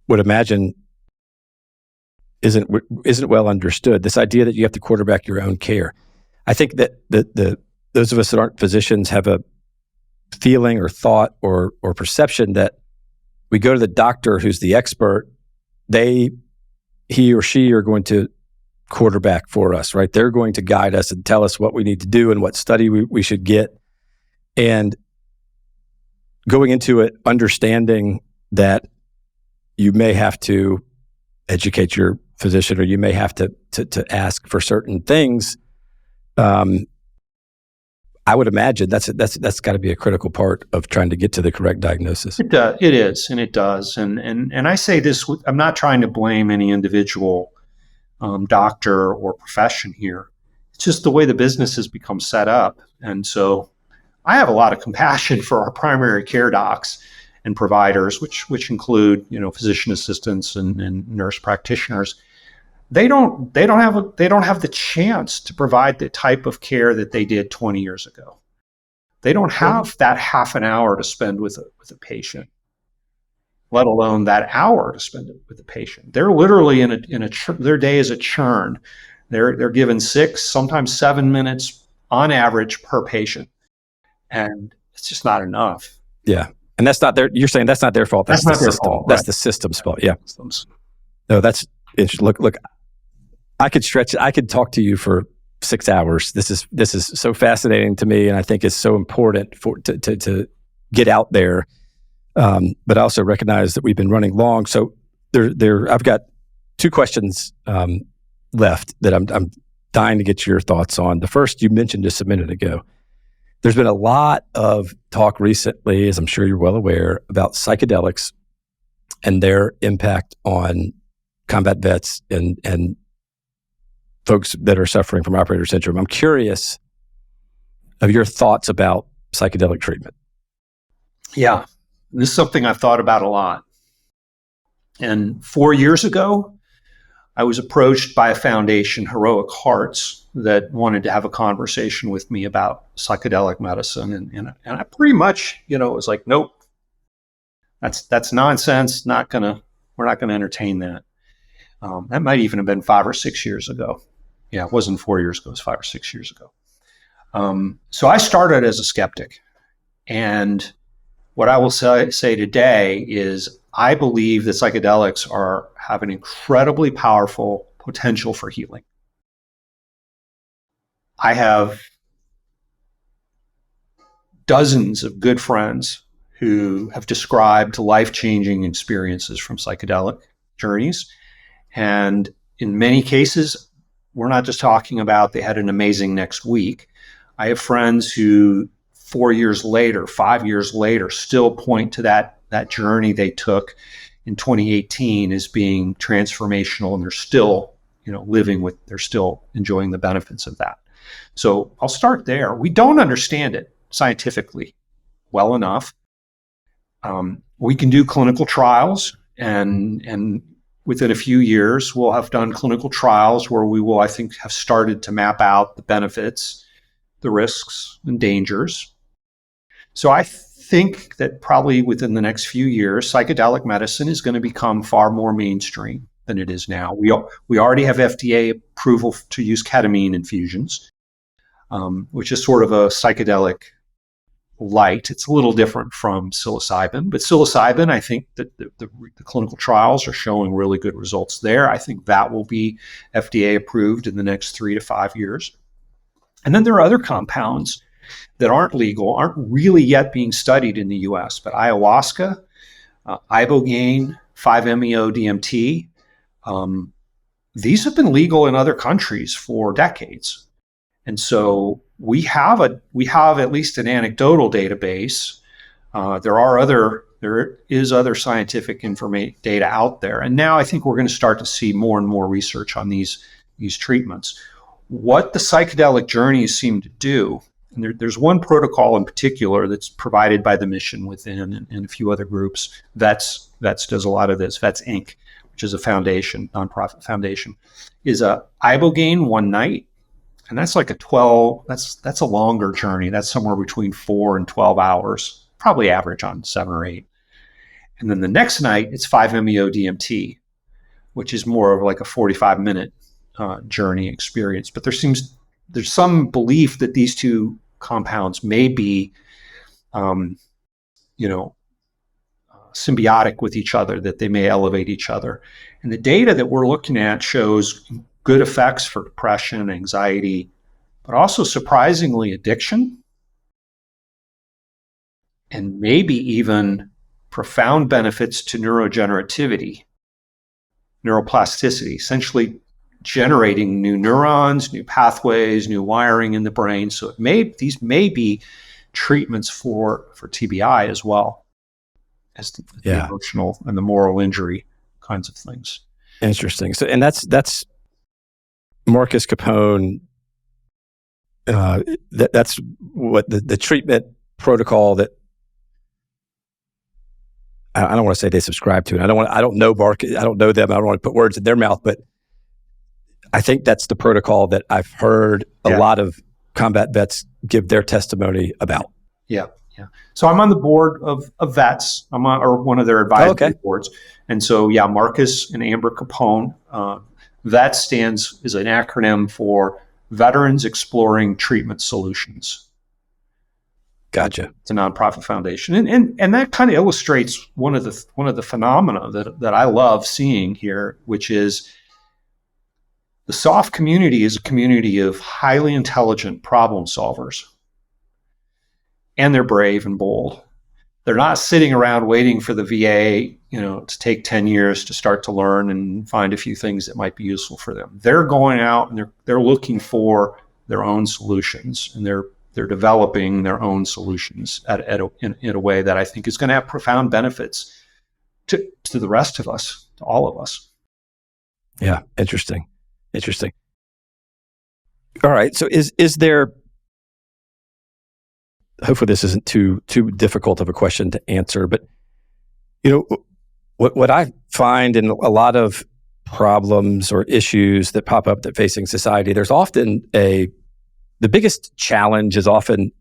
would imagine isn't well understood. This idea that you have to quarterback your own care. I think that those of us that aren't physicians have a feeling or thought or perception that we go to the doctor who's the expert. He or she are going to quarterback for us, right? They're going to guide us and tell us what we need to do and what study we should get. And going into it, understanding that you may have to educate your physician, or you may have to ask for certain things. I would imagine that's got to be a critical part of trying to get to the correct diagnosis. It is, and it does. And I say this, I'm not trying to blame any individual doctor or profession here. It's just the way the business has become set up. And so I have a lot of compassion for our primary care docs and providers, which include, physician assistants and nurse practitioners. They don't have the chance to provide the type of care that they did 20 years ago. They don't have that half an hour to spend with a patient, let alone that hour to spend with a patient. They're literally their day is a churn. They're given 6, sometimes 7 minutes on average per patient, and it's just not enough. Yeah, and that's not you're saying that's not their fault. That's not the their system. fault. That's right. the system's fault. Yeah. Systems. No, that's interesting. Look. I could stretch it. I could talk to you for 6 hours. This is so fascinating to me, and I think it's so important to get out there. But I also recognize that we've been running long. So I've got 2 questions left that I'm dying to get your thoughts on. The first you mentioned just a minute ago. There's been a lot of talk recently, as I'm sure you're well aware, about psychedelics and their impact on combat vets and folks that are suffering from operator syndrome. I'm curious of your thoughts about psychedelic treatment. Yeah, this is something I've thought about a lot. And 4 years ago, I was approached by a foundation, Heroic Hearts, that wanted to have a conversation with me about psychedelic medicine. And I pretty much, was like, nope, that's nonsense. We're not gonna entertain that. That might even have been 5 or 6 years ago. Yeah, it wasn't 4 years ago, it was 5 or 6 years ago. So I started as a skeptic. And what I will say today is I believe that psychedelics have an incredibly powerful potential for healing. I have dozens of good friends who have described life-changing experiences from psychedelic journeys. And in many cases, we're not just talking about they had an amazing next week. I have friends who 4 years later, 5 years later, still point to that journey they took in 2018 as being transformational, and they're still, they're still enjoying the benefits of that. So I'll start there. We don't understand it scientifically well enough. We can do clinical trials, and within a few years, we'll have done clinical trials where we will, I think, have started to map out the benefits, the risks, and dangers. So I think that probably within the next few years, psychedelic medicine is going to become far more mainstream than it is now. We already have FDA approval to use ketamine infusions, which is sort of a psychedelic light. It's a little different from psilocybin, but psilocybin, I think that the clinical trials are showing really good results there. I think that will be FDA approved in the next 3 to 5 years. And then there are other compounds that aren't legal, aren't really yet being studied in the US, but ayahuasca, ibogaine, 5-MeO-DMT, these have been legal in other countries for decades. And so we have at least an anecdotal database. There is other scientific data out there. And now I think we're going to start to see more and more research on these treatments. What the psychedelic journeys seem to do, and there's one protocol in particular that's provided by the Mission Within and a few other groups. Vets does a lot of this. Vets Inc., which is a foundation, nonprofit foundation, is a ibogaine one night. And that's like that's a longer journey. That's somewhere between 4 and 12 hours, probably average on 7 or 8. And then the next night, it's 5-MeO-DMT, which is more of like a 45-minute journey experience. But there's some belief that these two compounds may be, symbiotic with each other, that they may elevate each other. And the data that we're looking at shows good effects for depression, anxiety, but also surprisingly addiction, and maybe even profound benefits to neurogenerativity, neuroplasticity, essentially generating new neurons, new pathways, new wiring in the brain. So these may be treatments for TBI as well as the emotional and the moral injury kinds of things. Interesting. So, and that's Marcus Capone. That's what the treatment protocol that I don't want to say they subscribe to, and I don't know Marcus. I don't know them. I don't want to put words in their mouth, but I think that's the protocol that I've heard a lot of combat vets give their testimony about. Yeah. So I'm on the board of vets. I'm or one of their advisory boards. And so, Marcus and Amber Capone, VET is an acronym for Veterans Exploring Treatment Solutions. Gotcha. It's a nonprofit foundation. And that kind of illustrates one of the phenomena that I love seeing here, which is the soft community is a community of highly intelligent problem solvers. And they're brave and bold. They're not sitting around waiting for the VA, to take 10 years to start to learn and find a few things that might be useful for them. They're going out and they're looking for their own solutions, and they're developing their own solutions in a way that I think is going to have profound benefits to the rest of us, to all of us. Yeah, interesting. All right, so is there? Hopefully this isn't too difficult of a question to answer, but what I find in a lot of problems or issues that pop up that facing society, there's often the biggest challenge is often,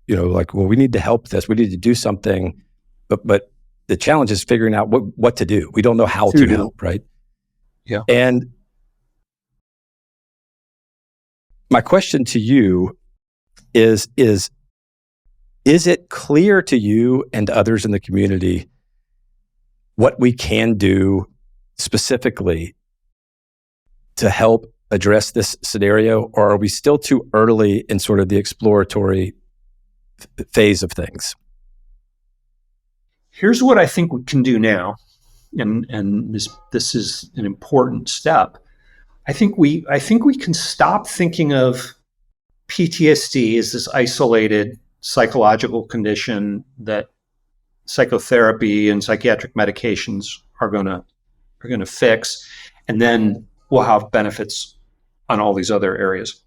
we need to help this, we need to do something, but the challenge is figuring out what to do. We don't know how to help, right? Yeah. And my question to you is it clear to you and others in the community what we can do specifically to help address this scenario, or are we still too early in sort of the exploratory phase of things? Here's what I think we can do now, and this is an important step. I think we can stop thinking of PTSD as this isolated psychological condition that psychotherapy and psychiatric medications are going to fix, and then we'll have benefits on all these other areas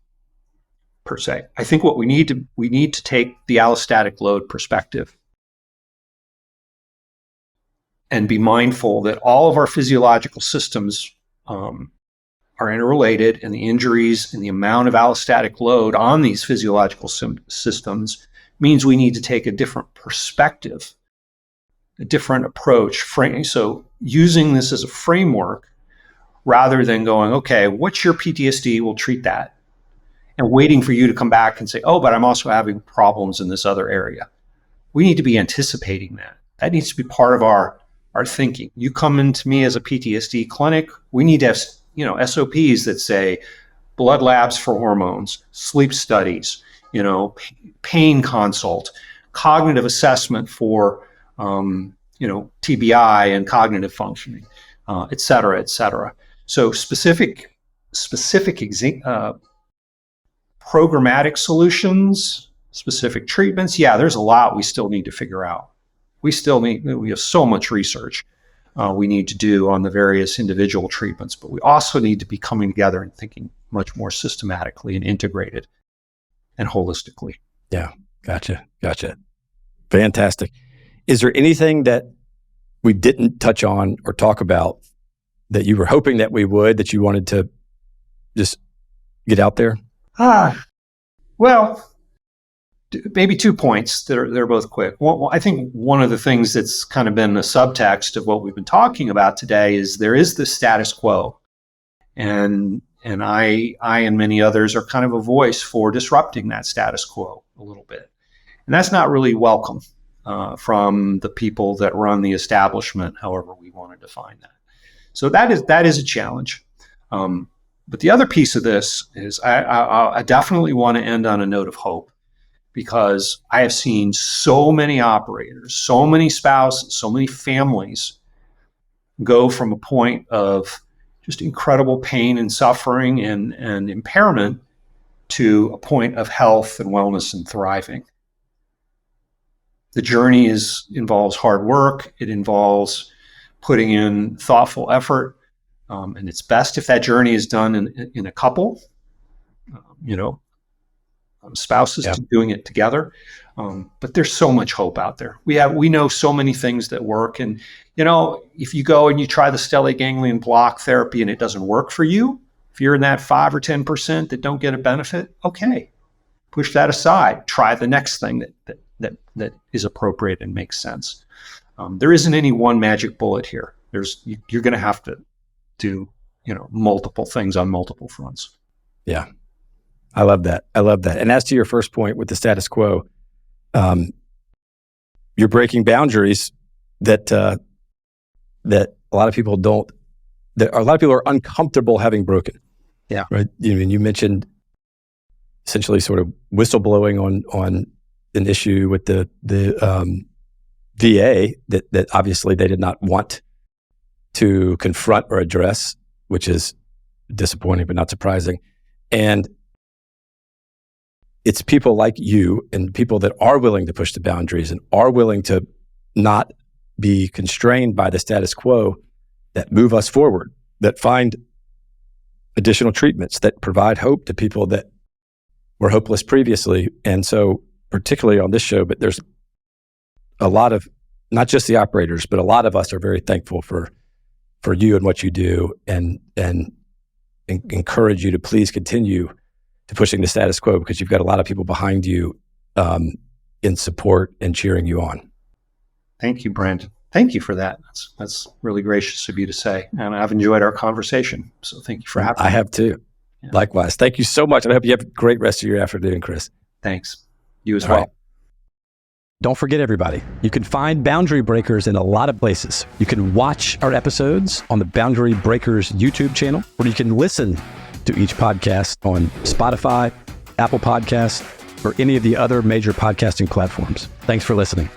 per se. I think what we need to take the allostatic load perspective and be mindful that all of our physiological systems are interrelated, and the injuries and the amount of allostatic load on these physiological systems means we need to take a different perspective, a different approach. So using this as a framework rather than going, okay, what's your PTSD? We'll treat that. And waiting for you to come back and say, oh, but I'm also having problems in this other area. We need to be anticipating that. That needs to be part of our thinking. You come into me as a PTSD clinic, we need to have SOPs that say blood labs for hormones, sleep studies, pain consult, cognitive assessment for TBI and cognitive functioning, et cetera, et cetera. So specific programmatic solutions, specific treatments. Yeah, there's a lot we still need to figure out. We have so much research we need to do on the various individual treatments, but we also need to be coming together and thinking much more systematically and integrated and holistically. Yeah, gotcha. Fantastic. Is there anything that we didn't touch on or talk about that you were hoping that we would, that you wanted to just get out there? Well, maybe 2 points. They're both quick. I think one of the things that's kind of been a subtext of what we've been talking about today is there is the status quo, and I and many others are kind of a voice for disrupting that status quo a little bit, and that's not really welcome from the people that run the establishment, however we want to define that. So that is a challenge. But the other piece of this is I definitely want to end on a note of hope, because I have seen so many operators, so many spouses, so many families go from a point of just incredible pain and suffering and impairment to a point of health and wellness and thriving. The journey involves hard work. It involves putting in thoughtful effort. And it's best if that journey is done in a couple, spouses doing it together. But there's so much hope out there. We know so many things that work. And, if you go and you try the stellate ganglion block therapy and it doesn't work for you, if you're in that 5 or 10% that don't get a benefit, okay, push that aside. Try the next thing that is appropriate and makes sense. There isn't any one magic bullet here. You're going to have to do, multiple things on multiple fronts. Yeah. I love that. And as to your first point with the status quo, you're breaking boundaries that a lot of people don't, that a lot of people are uncomfortable having broken. Yeah. Right. You mentioned essentially sort of whistleblowing on an issue with the VA that obviously they did not want to confront or address, which is disappointing but not surprising. And it's people like you and people that are willing to push the boundaries and are willing to not be constrained by the status quo that move us forward, that find additional treatments, that provide hope to people that were hopeless previously. And so particularly on this show, but there's a lot of, not just the operators, but a lot of us are very thankful for you and what you do, and encourage you to please continue to pushing the status quo, because you've got a lot of people behind you in support and cheering you on. Thank you, Brandon. Thank you for that. That's really gracious of you to say. And I've enjoyed our conversation. So thank you for having me. I have too. Yeah. Likewise. Thank you so much. I hope you have a great rest of your afternoon, Chris. Thanks. You as All well. right. Don't forget, everybody, you can find Boundary Breakers in a lot of places. You can watch our episodes on the Boundary Breakers YouTube channel, or you can listen to each podcast on Spotify, Apple Podcasts, or any of the other major podcasting platforms. Thanks for listening.